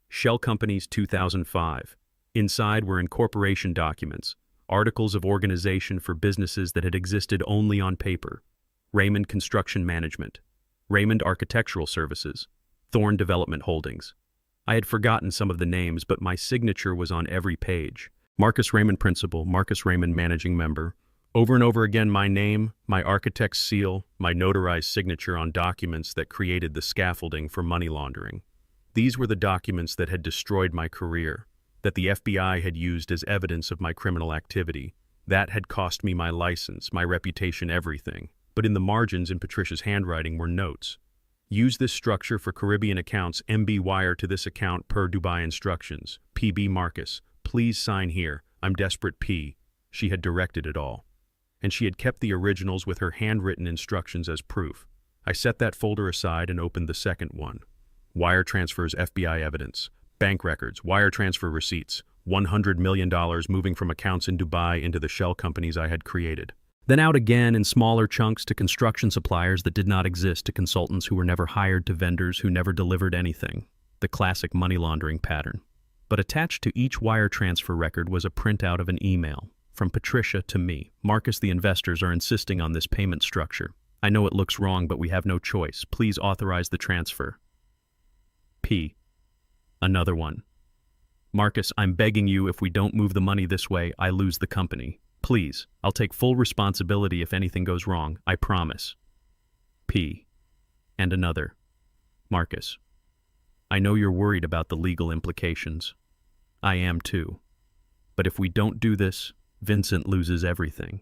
Shell Companies 2005. Inside were incorporation documents, articles of organization for businesses that had existed only on paper. Raymond Construction Management, Raymond Architectural Services, Thorne Development Holdings. I had forgotten some of the names, but my signature was on every page. Marcus Raymond Principal, Marcus Raymond Managing Member. Over and over again, my name, my architect's seal, my notarized signature on documents that created the scaffolding for money laundering. These were the documents that had destroyed my career, that the FBI had used as evidence of my criminal activity. That had cost me my license, my reputation, everything. But in the margins in Patricia's handwriting were notes. Use this structure for Caribbean accounts, MB wire to this account per Dubai instructions. PB Marcus, please sign here. I'm desperate P. She had directed it all. And she had kept the originals with her handwritten instructions as proof. I set that folder aside and opened the second one. Wire transfers, FBI evidence. Bank records, wire transfer receipts. $100 million moving from accounts in Dubai into the shell companies I had created. Then out again in smaller chunks to construction suppliers that did not exist, to consultants who were never hired, to vendors who never delivered anything. The classic money laundering pattern. But attached to each wire transfer record was a printout of an email. From Patricia to me. Marcus, the investors are insisting on this payment structure. I know it looks wrong, but we have no choice. Please authorize the transfer. P. Another one. Marcus, I'm begging you, if we don't move the money this way, I lose the company. Please, I'll take full responsibility if anything goes wrong. I promise. P. And another. Marcus, I know you're worried about the legal implications. I am too. But if we don't do this, Vincent loses everything.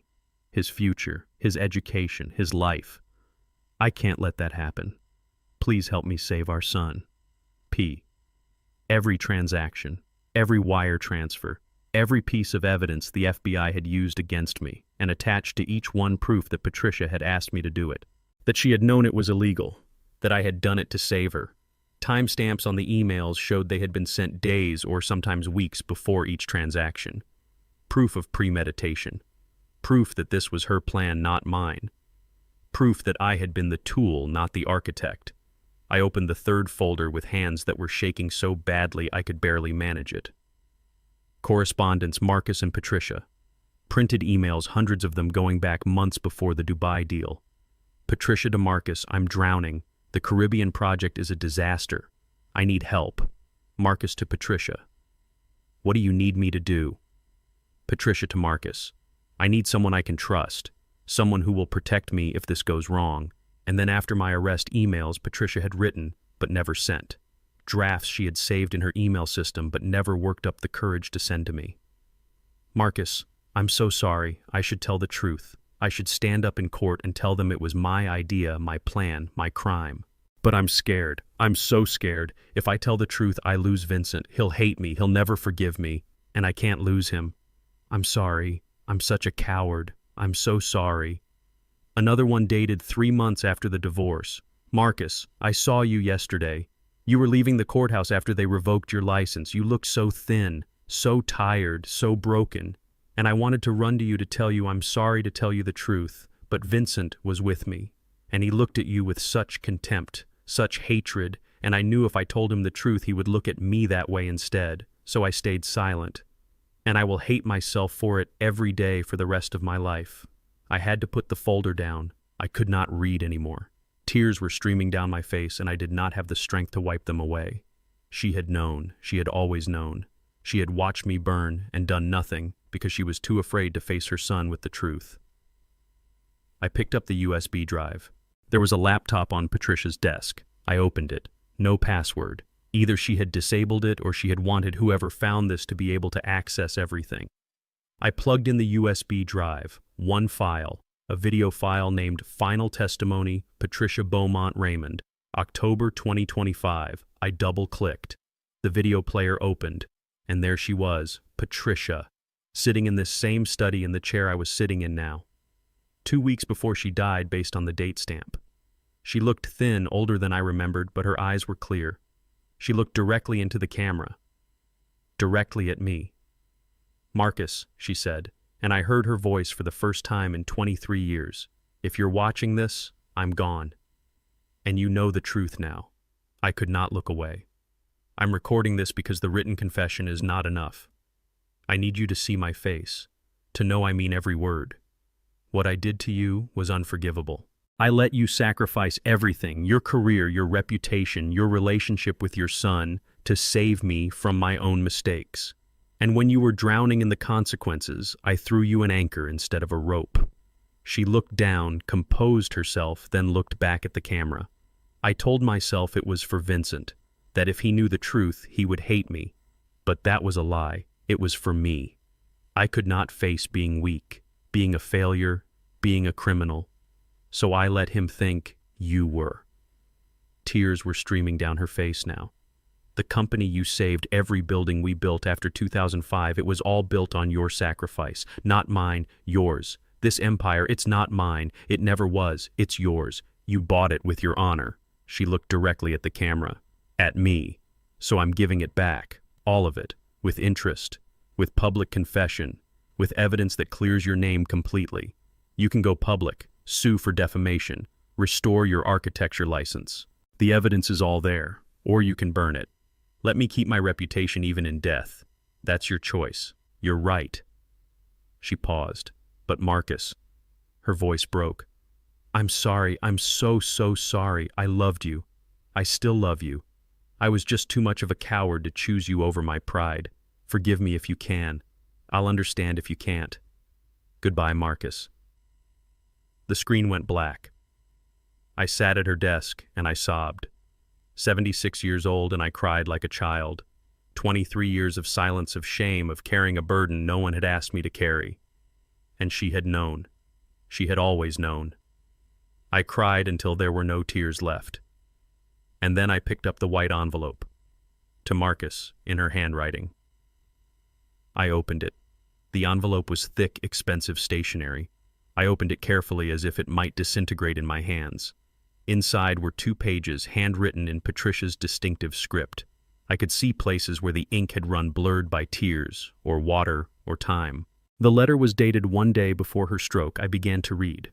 His future, his education, his life. I can't let that happen. Please help me save our son. P. Every transaction, every wire transfer, every piece of evidence the FBI had used against me, and attached to each one proof that Patricia had asked me to do it. That she had known it was illegal. That I had done it to save her. Timestamps on the emails showed they had been sent days or sometimes weeks before each transaction. Proof of premeditation. Proof that this was her plan, not mine. Proof that I had been the tool, not the architect. I opened the third folder with hands that were shaking so badly I could barely manage it. Correspondence, Marcus and Patricia. Printed emails, hundreds of them going back months before the Dubai deal. Patricia to Marcus, I'm drowning. The Caribbean project is a disaster. I need help. Marcus to Patricia. What do you need me to do? Patricia to Marcus. I need someone I can trust. Someone who will protect me if this goes wrong. And then after my arrest, emails Patricia had written but never sent. Drafts she had saved in her email system but never worked up the courage to send to me. Marcus, I'm so sorry. I should tell the truth. I should stand up in court and tell them it was my idea, my plan, my crime. But I'm scared. I'm so scared. If I tell the truth, I lose Vincent. He'll hate me. He'll never forgive me. And I can't lose him. I'm sorry. I'm such a coward. I'm so sorry. Another one dated 3 months after the divorce. Marcus, I saw you yesterday. You were leaving the courthouse after they revoked your license. You looked so thin, so tired, so broken. And I wanted to run to you to tell you I'm sorry, to tell you the truth. but Vincent was with me, and he looked at you with such contempt, such hatred, and I knew if I told him the truth he would look at me that way instead, so I stayed silent. And I will hate myself for it every day for the rest of my life. I had to put the folder down. I could not read anymore. Tears were streaming down my face, and I did not have the strength to wipe them away. She had known. She had always known. She had watched me burn and done nothing because she was too afraid to face her son with the truth. I picked up the USB drive. There was a laptop on Patricia's desk. I opened it. No password. Either she had disabled it or she had wanted whoever found this to be able to access everything. I plugged in the USB drive, one file, a video file named Final Testimony, Patricia Beaumont Raymond, October 2025. I double-clicked. The video player opened, and there she was, Patricia, sitting in this same study in the chair I was sitting in now. 2 weeks before she died based on the date stamp. She looked thin, older than I remembered, but her eyes were clear. She looked directly into the camera. Directly at me. "Marcus," she said, and I heard her voice for the first time in 23 years. "If you're watching this, I'm gone. And you know the truth now." I could not look away. "I'm recording this because the written confession is not enough. I need you to see my face, to know I mean every word. What I did to you was unforgivable. I let you sacrifice everything, your career, your reputation, your relationship with your son, to save me from my own mistakes. And when you were drowning in the consequences, I threw you an anchor instead of a rope." She looked down, composed herself, then looked back at the camera. "I told myself it was for Vincent, that if he knew the truth, he would hate me. But that was a lie. It was for me. I could not face being weak, being a failure, being a criminal. So I let him think you were." Tears were streaming down her face now. "The company you saved, every building we built after 2005, it was all built on your sacrifice. Not mine, yours. This empire, it's not mine. It never was. It's yours. You bought it with your honor." She looked directly at the camera. "At me. So I'm giving it back. All of it. With interest. With public confession. With evidence that clears your name completely. You can go public. Sue for defamation. Restore your architecture license. The evidence is all there. Or you can burn it. Let me keep my reputation even in death. That's your choice. You're right." She paused. "But Marcus," her voice broke. "I'm sorry. I'm so sorry. I loved you. I still love you. I was just too much of a coward to choose you over my pride. Forgive me if you can. I'll understand if you can't. Goodbye, Marcus." The screen went black. I sat at her desk and I sobbed. 76 years old and I cried like a child. 23 years of silence, of shame, of carrying a burden no one had asked me to carry. And she had known. She had always known. I cried until there were no tears left. And then I picked up the white envelope. To Marcus, in her handwriting. I opened it. The envelope was thick, expensive stationery. I opened it carefully as if it might disintegrate in my hands. Inside were 2 pages, handwritten in Patricia's distinctive script. I could see places where the ink had run blurred by tears, or water, or time. The letter was dated 1 day before her stroke. I began to read.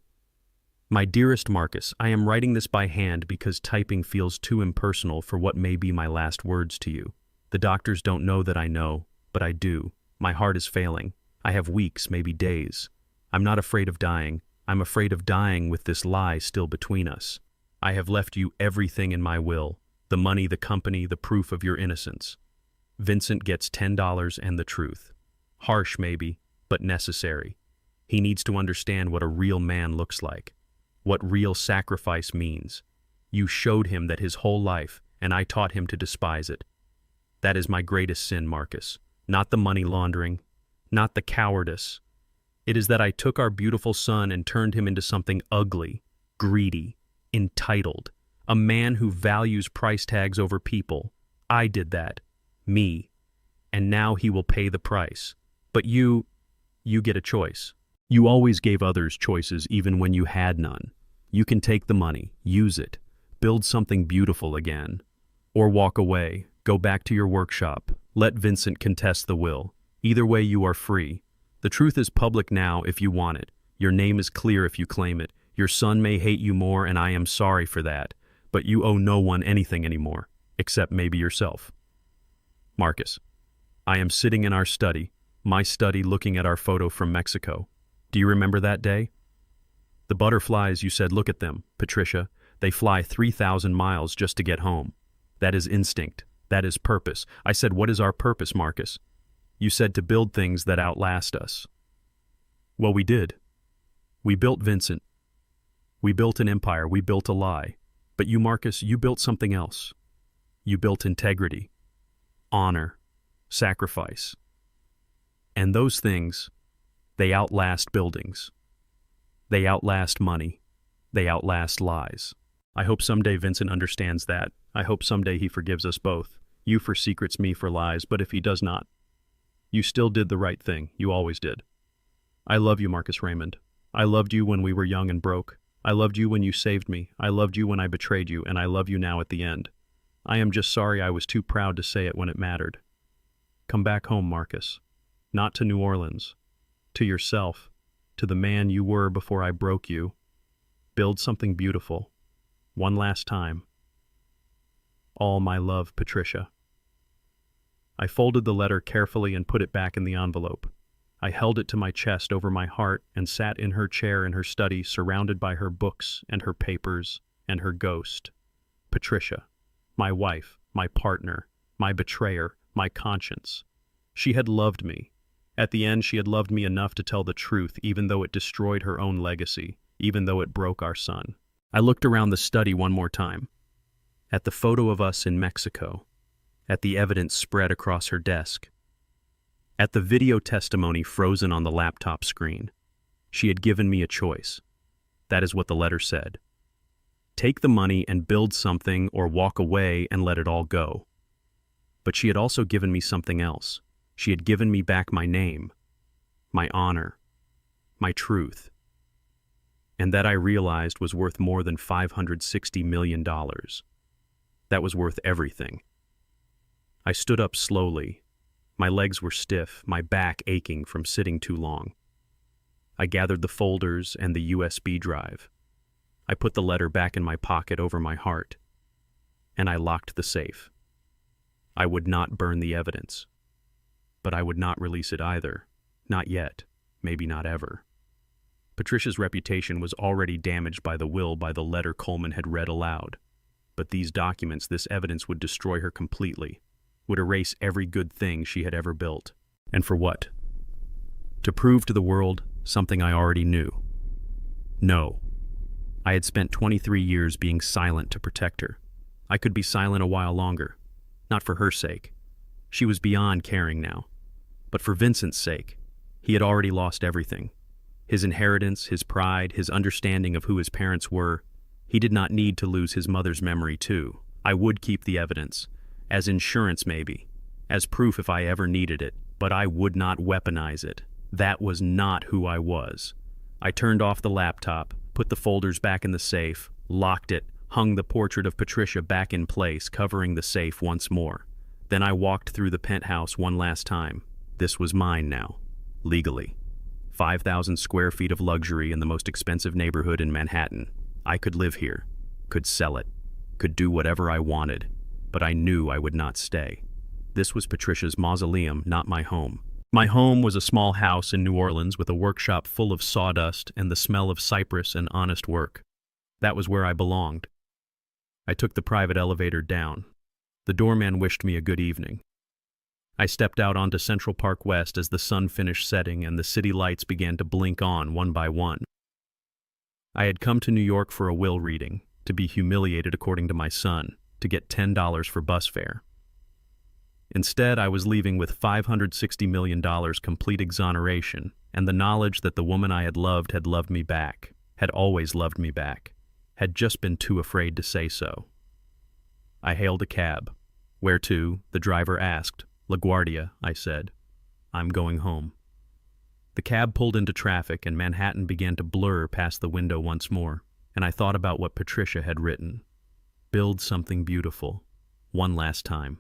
"My dearest Marcus, I am writing this by hand because typing feels too impersonal for what may be my last words to you. The doctors don't know that I know, but I do. My heart is failing. I have weeks, maybe days. I'm not afraid of dying. I'm afraid of dying with this lie still between us. I have left you everything in my will. The money, the company, the proof of your innocence. Vincent gets $10 and the truth. Harsh maybe, but necessary. He needs to understand what a real man looks like. What real sacrifice means. You showed him that his whole life, and I taught him to despise it. That is my greatest sin, Marcus. Not the money laundering, not the cowardice. It is that I took our beautiful son and turned him into something ugly, greedy, entitled, a man who values price tags over people. I did that. Me. And now he will pay the price. But you get a choice. You always gave others choices even when you had none. You can take the money, use it, build something beautiful again. Or walk away, go back to your workshop, let Vincent contest the will. Either way you are free. The truth is public now if you want it. Your name is clear if you claim it. Your son may hate you more, and I am sorry for that, but you owe no one anything anymore, except maybe yourself. Marcus, I am sitting in our study, my study, looking at our photo from Mexico. Do you remember that day? The butterflies, you said, look at them, Patricia. They fly 3,000 miles just to get home. That is instinct. That is purpose. I said, what is our purpose, Marcus? You said to build things that outlast us. Well, we did. We built Vincent. We built an empire. We built a lie. But you, Marcus, you built something else. You built integrity, honor, sacrifice. And those things, they outlast buildings. They outlast money. They outlast lies. I hope someday Vincent understands that. I hope someday he forgives us both. You for secrets, me for lies, but if he does not, you still did the right thing. You always did. I love you, Marcus Raymond. I loved you when we were young and broke. I loved you when you saved me. I loved you when I betrayed you, and I love you now at the end. I am just sorry I was too proud to say it when it mattered. Come back home, Marcus. Not to New Orleans. To yourself. To the man you were before I broke you. Build something beautiful. One last time. All my love, Patricia. I folded the letter carefully and put it back in the envelope. I held it to my chest over my heart and sat in her chair in her study, surrounded by her books and her papers and her ghost. Patricia, my wife, my partner, my betrayer, my conscience. She had loved me. At the end, she had loved me enough to tell the truth, even though it destroyed her own legacy, even though it broke our son. I looked around the study one more time, at the photo of us in Mexico, at the evidence spread across her desk, at the video testimony frozen on the laptop screen. She had given me a choice. That is what the letter said. Take the money and build something, or walk away and let it all go. But she had also given me something else. She had given me back my name, my honor, my truth. And that I realized was worth more than $560 million. That was worth everything. I stood up slowly. My legs were stiff, my back aching from sitting too long. I gathered the folders and the USB drive. I put the letter back in my pocket over my heart, and I locked the safe. I would not burn the evidence, but I would not release it either. Not yet, maybe not ever. Patricia's reputation was already damaged by the letter Coleman had read aloud. But these documents, this evidence, would destroy her completely, would erase every good thing she had ever built. And for what? To prove to the world something I already knew. No. I had spent 23 years being silent to protect her. I could be silent a while longer. Not for her sake. She was beyond caring now. But for Vincent's sake. He had already lost everything. His inheritance, his pride, his understanding of who his parents were. He did not need to lose his mother's memory too. I would keep the evidence. As insurance maybe. As proof if I ever needed it. But I would not weaponize it. That was not who I was. I turned off the laptop, put the folders back in the safe, locked it, hung the portrait of Patricia back in place, covering the safe once more. Then I walked through the penthouse one last time. This was mine now. Legally. 5,000 square feet of luxury in the most expensive neighborhood in Manhattan. I could live here, could sell it, could do whatever I wanted, but I knew I would not stay. This was Patricia's mausoleum, not my home. My home was a small house in New Orleans with a workshop full of sawdust and the smell of cypress and honest work. That was where I belonged. I took the private elevator down. The doorman wished me a good evening. I stepped out onto Central Park West as the sun finished setting and the city lights began to blink on one by one. I had come to New York for a will reading, to be humiliated according to my son, to get $10 for bus fare. Instead, I was leaving with $560 million complete exoneration and the knowledge that the woman I had loved me back, had always loved me back, had just been too afraid to say so. I hailed a cab. Where to? The driver asked. LaGuardia, I said. I'm going home. The cab pulled into traffic and Manhattan began to blur past the window once more, and I thought about what Patricia had written. Build something beautiful. One last time.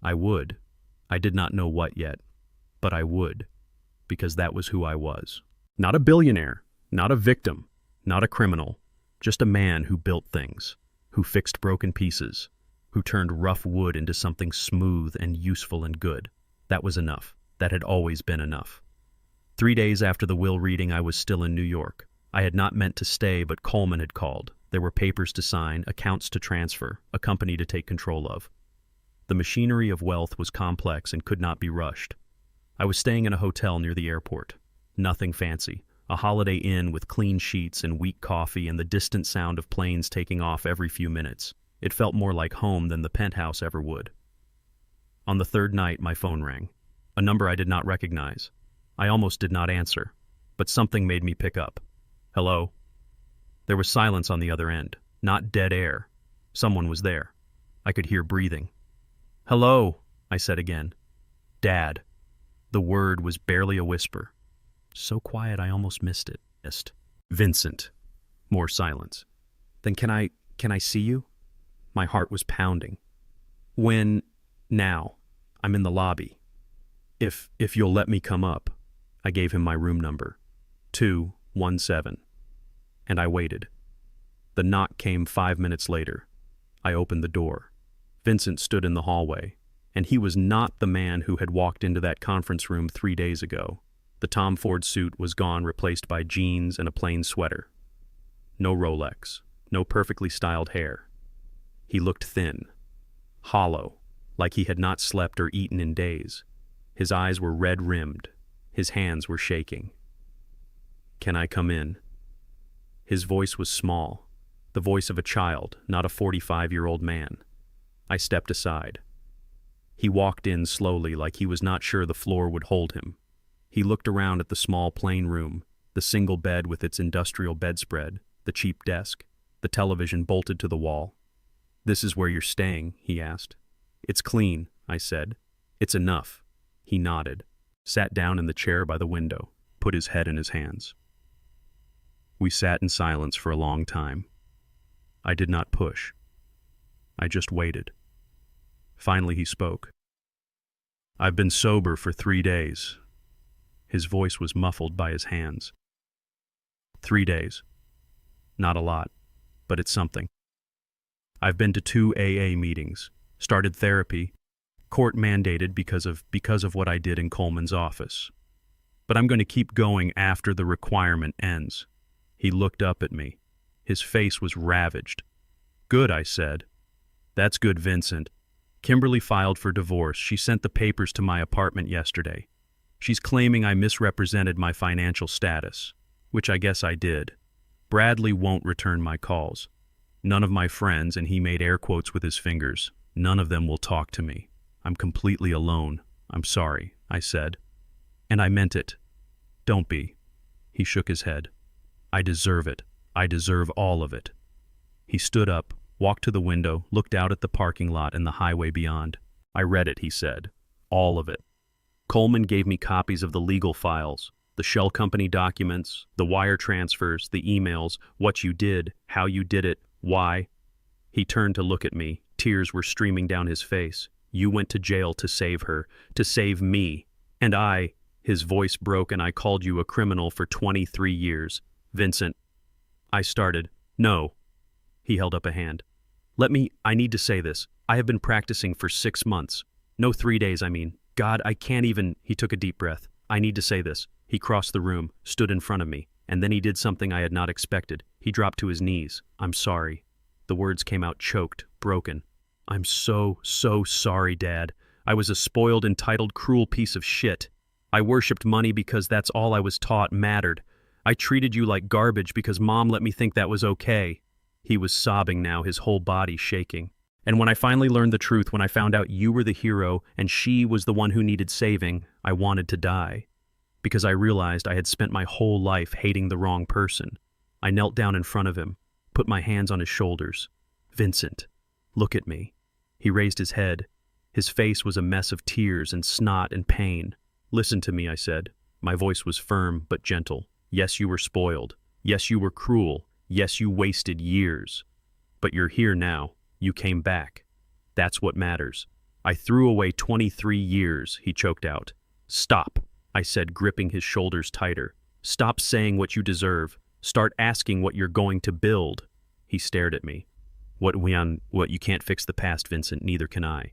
I would. I did not know what yet, but I would, because that was who I was. Not a billionaire, Not a victim, not a criminal, just a man who built things, who fixed broken pieces, who turned rough wood into something smooth and useful and good. That was enough. That had always been enough. 3 days after the will reading, I was still in New York. I had not meant to stay, but Coleman had called. There were papers to sign, accounts to transfer, a company to take control of. The machinery of wealth was complex and could not be rushed. I was staying in a hotel near the airport. Nothing fancy. A Holiday Inn with clean sheets and weak coffee and the distant sound of planes taking off every few minutes. It felt more like home than the penthouse ever would. On the third night, my phone rang. A number I did not recognize. I almost did not answer, but something made me pick up. Hello? There was silence on the other end, not dead air. Someone was there. I could hear breathing. Hello, I said again. Dad. The word was barely a whisper. So quiet I almost missed it. Vincent. More silence. Then can I see you? My heart was pounding. When? Now. I'm in the lobby. If you'll let me come up. I gave him my room number. 217. And I waited. The knock came 5 minutes later. I opened the door. Vincent stood in the hallway, and he was not the man who had walked into that conference room 3 days ago. The Tom Ford suit was gone, replaced by jeans and a plain sweater. No Rolex, no perfectly styled hair. He looked thin, hollow, like he had not slept or eaten in days. His eyes were red-rimmed. His hands were shaking. Can I come in? His voice was small, the voice of a child, not a 45-year-old man. I stepped aside. He walked in slowly, like he was not sure the floor would hold him. He looked around at the small plain room, the single bed with its industrial bedspread, the cheap desk, the television bolted to the wall. This is where you're staying, he asked. It's clean, I said. It's enough. He nodded, sat down in the chair by the window, put his head in his hands. We sat in silence for a long time. I did not push. I just waited. Finally he spoke. I've been sober for 3 days. His voice was muffled by his hands. 3 days. Not a lot, but it's something. I've been to 2 AA meetings, started therapy, court mandated because of what I did in Coleman's office. But I'm going to keep going after the requirement ends. He looked up at me. His face was ravaged. Good, I said. That's good, Vincent. Kimberly filed for divorce. She sent the papers to my apartment yesterday. She's claiming I misrepresented my financial status, which I guess I did. Bradley won't return my calls. None of my friends, and he made air quotes with his fingers, none of them will talk to me. I'm completely alone. I'm sorry, I said. And I meant it. Don't be. He shook his head. I deserve it. I deserve all of it. He stood up, walked to the window, looked out at the parking lot and the highway beyond. I read it, he said. All of it. Coleman gave me copies of the legal files, the shell company documents, the wire transfers, the emails, what you did, how you did it, why. He turned to look at me. Tears were streaming down his face. You went to jail to save her, to save me. And I, his voice broke, and I called you a criminal for 23 years. Vincent. I started. No. He held up a hand. I need to say this. I have been practicing for 6 months. No, 3 days, I mean. God, I can't even. He took a deep breath. I need to say this. He crossed the room, stood in front of me, and then he did something I had not expected. He dropped to his knees. I'm sorry. The words came out choked, broken. I'm so sorry, Dad. I was a spoiled, entitled, cruel piece of shit. I worshipped money because that's all I was taught mattered. I treated you like garbage because Mom let me think that was okay. He was sobbing now, his whole body shaking. And when I finally learned the truth, when I found out you were the hero and she was the one who needed saving, I wanted to die. Because I realized I had spent my whole life hating the wrong person. I knelt down in front of him, put my hands on his shoulders. Vincent, look at me. He raised his head. His face was a mess of tears and snot and pain. Listen to me, I said. My voice was firm but gentle. Yes, you were spoiled. Yes, you were cruel. Yes, you wasted years. But you're here now. You came back. That's what matters. I threw away 23 years, he choked out. Stop, I said, gripping his shoulders tighter. Stop saying what you deserve. Start asking what you're going to build. He stared at me. What you can't fix the past, Vincent, neither can I.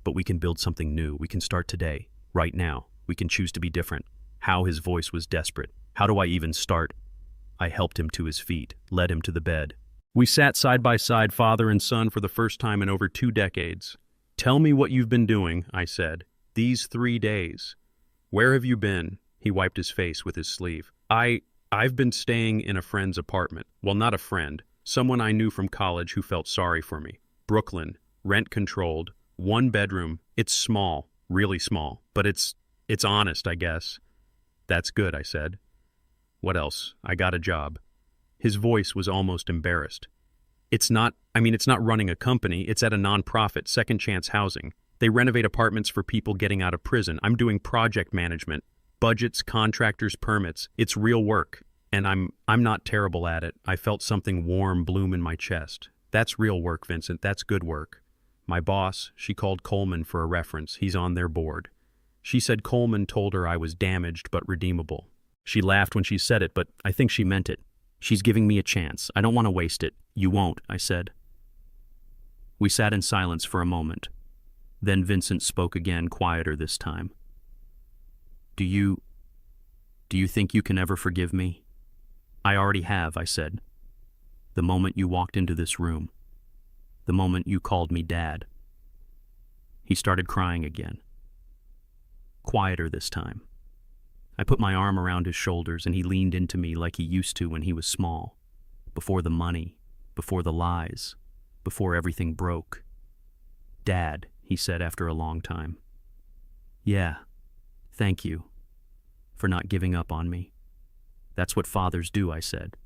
But we can build something new. We can start today, right now. We can choose to be different. How his voice was desperate. How do I even start? I helped him to his feet, led him to the bed. We sat side by side, father and son, for the first time in over 2 decades. Tell me what you've been doing, I said, these 3 days. Where have you been? He wiped his face with his sleeve. I've been staying in a friend's apartment. Well, not a friend. Someone I knew from college who felt sorry for me. Brooklyn, rent-controlled, 1 bedroom. It's small, really small, but it's honest, I guess. That's good, I said. What else? I got a job. His voice was almost embarrassed. It's not running a company. It's at a nonprofit, Second Chance Housing. They renovate apartments for people getting out of prison. I'm doing project management, budgets, contractors, permits. It's real work. And I'm not terrible at it. I felt something warm bloom in my chest. That's real work, Vincent. That's good work. My boss, she called Coleman for a reference. He's on their board. She said Coleman told her I was damaged but redeemable. She laughed when she said it, but I think she meant it. She's giving me a chance. I don't want to waste it. You won't, I said. We sat in silence for a moment. Then Vincent spoke again, quieter this time. Do you think you can ever forgive me? I already have, I said. The moment you walked into this room. The moment you called me Dad. He started crying again. Quieter this time. I put my arm around his shoulders and he leaned into me like he used to when he was small. Before the money, before the lies, before everything broke. Dad, he said after a long time. Yeah, thank you for not giving up on me. That's what fathers do, I said.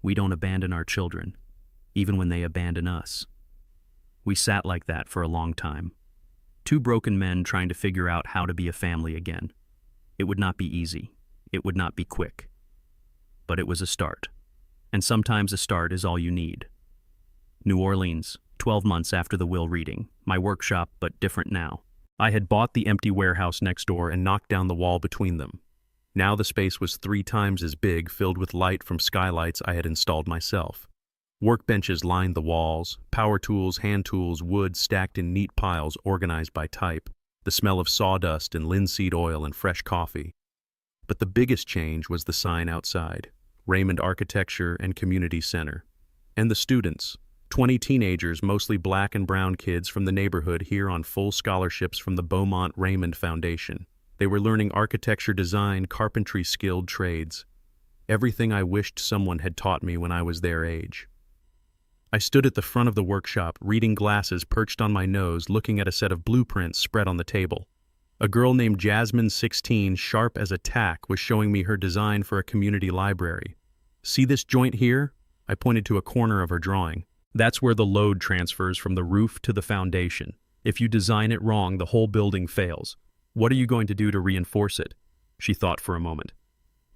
We don't abandon our children, even when they abandon us. We sat like that for a long time. 2 broken men trying to figure out how to be a family again. It would not be easy. It would not be quick. But it was a start. And sometimes a start is all you need. New Orleans, 12 months after the will reading. My workshop, but different now. I had bought the empty warehouse next door and knocked down the wall between them. Now the space was 3 times as big, filled with light from skylights I had installed myself. Workbenches lined the walls, power tools, hand tools, wood stacked in neat piles organized by type, the smell of sawdust and linseed oil and fresh coffee. But the biggest change was the sign outside, Raymond Architecture and Community Center. And the students, 20 teenagers, mostly black and brown kids from the neighborhood, here on full scholarships from the Beaumont Raymond Foundation. They were learning architecture, design, carpentry, skilled trades. Everything I wished someone had taught me when I was their age. I stood at the front of the workshop, reading glasses perched on my nose, looking at a set of blueprints spread on the table. A girl named Jasmine, 16, sharp as a tack, was showing me her design for a community library. See this joint here? I pointed to a corner of her drawing. That's where the load transfers from the roof to the foundation. If you design it wrong, the whole building fails. What are you going to do to reinforce it? She thought for a moment.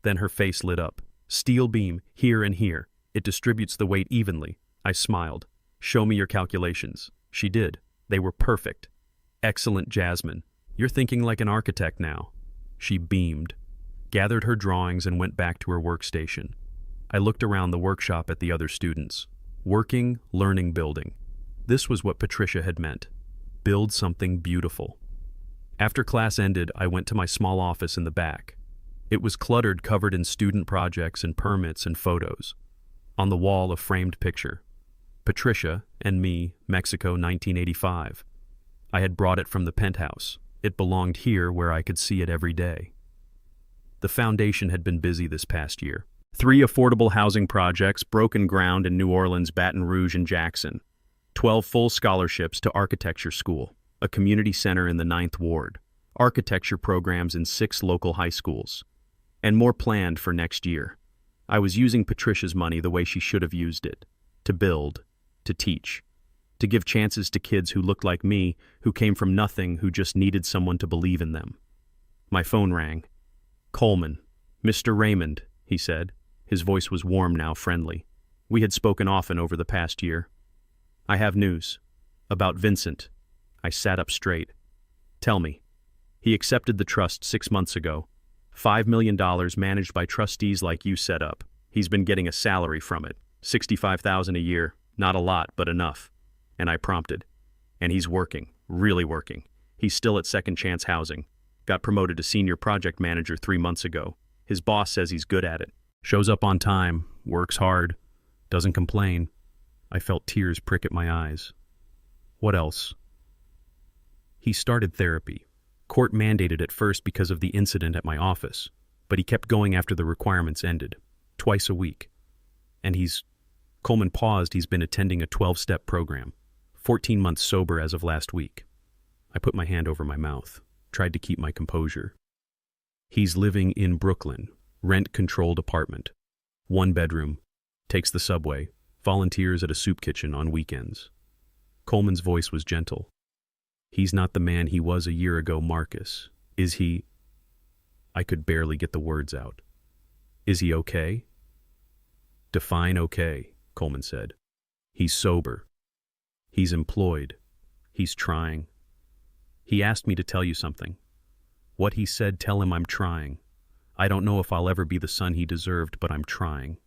Then her face lit up. Steel beam, here and here. It distributes the weight evenly. I smiled. Show me your calculations. She did. They were perfect. Excellent, Jasmine. You're thinking like an architect now. She beamed, gathered her drawings and went back to her workstation. I looked around the workshop at the other students. Working, learning, building. This was what Patricia had meant. Build something beautiful. After class ended, I went to my small office in the back. It was cluttered, covered in student projects and permits and photos. On the wall, a framed picture. Patricia and me, Mexico, 1985. I had brought it from the penthouse. It belonged here where I could see it every day. The foundation had been busy this past year. 3 affordable housing projects, broken ground in New Orleans, Baton Rouge, and Jackson. 12 full scholarships to architecture school, a community center in the 9th Ward, architecture programs in 6 local high schools, and more planned for next year. I was using Patricia's money the way she should have used it, to build, to teach, to give chances to kids who looked like me, who came from nothing, who just needed someone to believe in them. My phone rang. Coleman. Mr. Raymond, he said. His voice was warm now, friendly. We had spoken often over the past year. I have news. About Vincent. I sat up straight. Tell me. He accepted the trust 6 months ago. $5 million managed by trustees like you set up. He's been getting a salary from it. $65,000 a year. Not a lot, but enough. And I prompted. And he's working. Really working. He's still at Second Chance Housing. Got promoted to senior project manager 3 months ago. His boss says he's good at it. Shows up on time. Works hard. Doesn't complain. I felt tears prick at my eyes. What else? He started therapy. Court mandated at first because of the incident at my office, but he kept going after the requirements ended, twice a week. And Coleman paused, he's been attending a 12-step program, 14 months sober as of last week. I put my hand over my mouth, tried to keep my composure. He's living in Brooklyn, rent-controlled apartment, 1 bedroom, takes the subway, volunteers at a soup kitchen on weekends. Coleman's voice was gentle. He's not the man he was a year ago, Marcus. Is he? I could barely get the words out. Is he okay? Define okay, Coleman said. He's sober. He's employed. He's trying. He asked me to tell you something. What he said, tell him I'm trying. I don't know if I'll ever be the son he deserved, but I'm trying.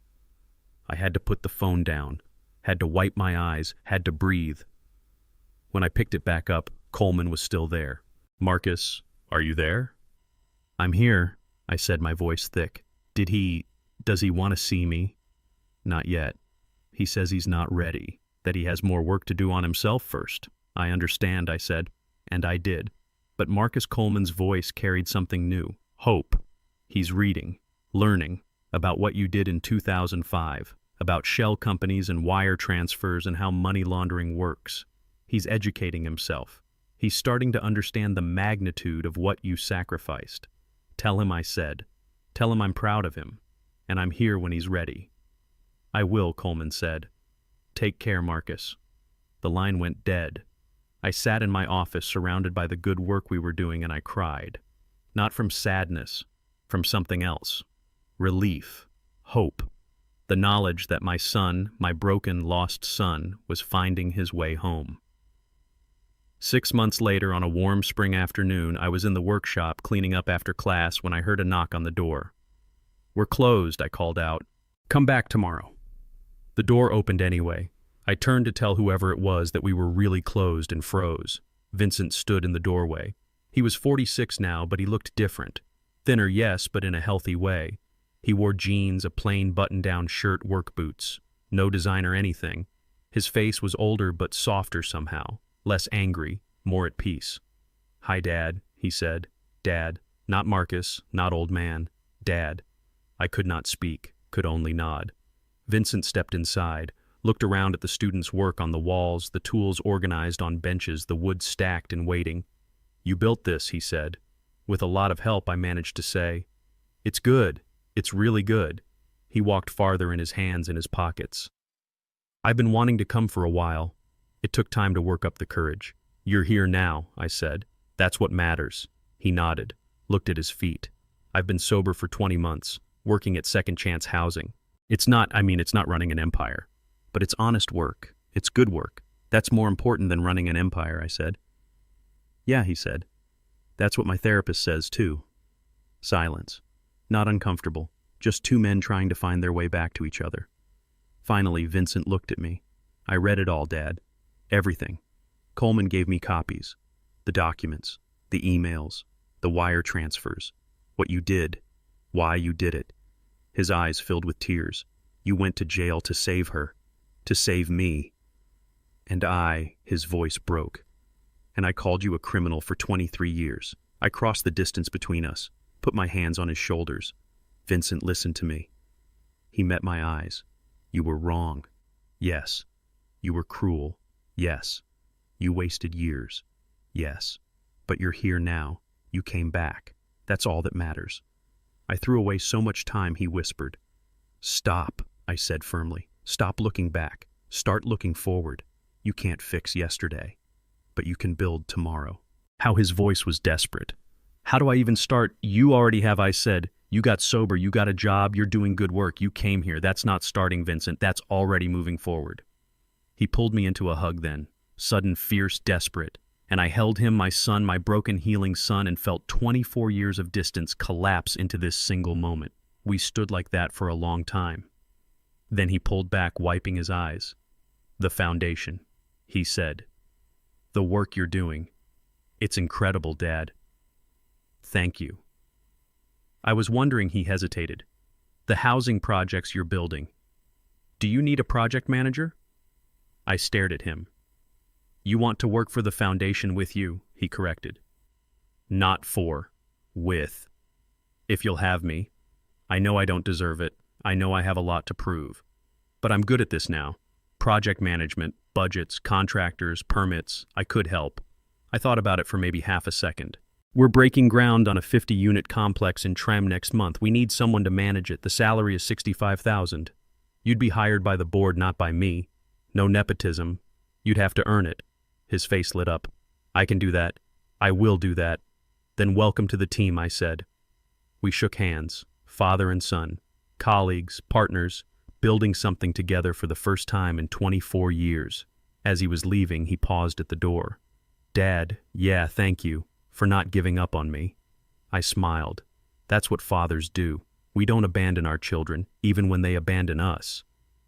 I had to put the phone down, had to wipe my eyes, had to breathe. When I picked it back up, Coleman was still there. Marcus, are you there? I'm here, I said, my voice thick. Does he want to see me? Not yet. He says he's not ready, that he has more work to do on himself first. I understand, I said, and I did. But Marcus Coleman's voice carried something new. Hope. He's reading, learning about what you did in 2005, about shell companies and wire transfers and how money laundering works. He's educating himself. He's starting to understand the magnitude of what you sacrificed. Tell him I said. Tell him I'm proud of him, and I'm here when he's ready. I will, Coleman said. Take care, Marcus. The line went dead. I sat in my office surrounded by the good work we were doing, and I cried. Not from sadness, from something else. Relief. Hope. The knowledge that my son, my broken, lost son, was finding his way home. 6 months later, on a warm spring afternoon, I was in the workshop cleaning up after class when I heard a knock on the door. We're closed, I called out. Come back tomorrow. The door opened anyway. I turned to tell whoever it was that we were really closed and froze. Vincent stood in the doorway. He was 46 now, but he looked different. Thinner, yes, but in a healthy way. He wore jeans, a plain button-down shirt, work boots. No designer anything. His face was older but softer somehow. Less angry, more at peace. Hi, Dad, he said. Dad. Not Marcus, not old man. Dad. I could not speak, could only nod. Vincent stepped inside, looked around at the students' work on the walls, the tools organized on benches, the wood stacked and waiting. You built this, he said. With a lot of help, I managed to say. It's good. It's really good. He walked farther in his hands in his pockets. I've been wanting to come for a while. It took time to work up the courage. You're here now, I said. That's what matters. He nodded, looked at his feet. I've been sober for 20 months, working at Second Chance Housing. It's not running an empire. But it's honest work. It's good work. That's more important than running an empire, I said. Yeah, he said. That's what my therapist says, too. Silence. Not uncomfortable. Just 2 men trying to find their way back to each other. Finally, Vincent looked at me. I read it all, Dad. Everything. Coleman gave me copies. The documents. The emails. The wire transfers. What you did. Why you did it. His eyes filled with tears. You went to jail to save her. To save me. And his voice broke. And I called you a criminal for 23 years. I crossed the distance between us, put my hands on his shoulders. Vincent listened to me. He met my eyes. You were wrong. Yes. You were cruel. Yes. You wasted years. Yes. But you're here now. You came back. That's all that matters. I threw away so much time, he whispered. Stop, I said firmly. Stop looking back. Start looking forward. You can't fix yesterday, but you can build tomorrow. How his voice was desperate. How do I even start? You already have, I said. You got sober, you got a job, you're doing good work, you came here. That's not starting, Vincent. That's already moving forward. He pulled me into a hug then, sudden, fierce, desperate, and I held him, my son, my broken, healing son, and felt 24 years of distance collapse into this single moment. We stood like that for a long time. Then he pulled back, wiping his eyes. "The foundation," he said. "The work you're doing. It's incredible, Dad. Thank you." I was wondering, he hesitated. "The housing projects you're building. Do you need a project manager?" I stared at him. "You want to work for the foundation with you," he corrected. "Not for, with. If you'll have me. I know I don't deserve it. I know I have a lot to prove. But I'm good at this now. Project management, budgets, contractors, permits. I could help." I thought about it for maybe half a second. "We're breaking ground on a 50-unit complex in Trem next month. We need someone to manage it. The salary is $65,000. You'd be hired by the board, not by me. No nepotism. You'd have to earn it." His face lit up. "I can do that. I will do that." "Then welcome to the team," I said. We shook hands, father and son, colleagues, partners, building something together for the first time in 24 years. As he was leaving, he paused at the door. "Dad, yeah, thank you for not giving up on me." I smiled. That's what fathers do. We don't abandon our children, even when they abandon us.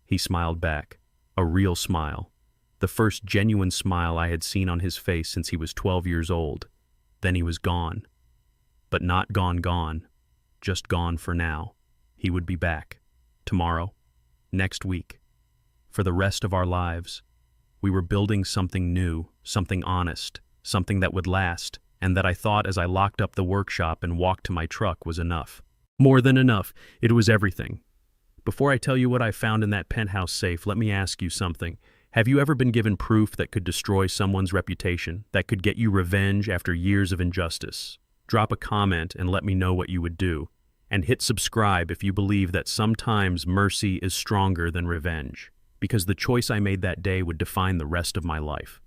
He smiled back, a real smile. The first genuine smile I had seen on his face since he was 12 years old. Then he was gone. But not gone, just gone for now. He would be back. Tomorrow. Next week. For the rest of our lives. We were building something new, something honest, something that would last, and that I thought as I locked up the workshop and walked to my truck was enough. More than enough. It was everything. Before I tell you what I found in that penthouse safe, let me ask you something. Have you ever been given proof that could destroy someone's reputation, that could get you revenge after years of injustice? Drop a comment and let me know what you would do. And hit subscribe if you believe that sometimes mercy is stronger than revenge, because the choice I made that day would define the rest of my life.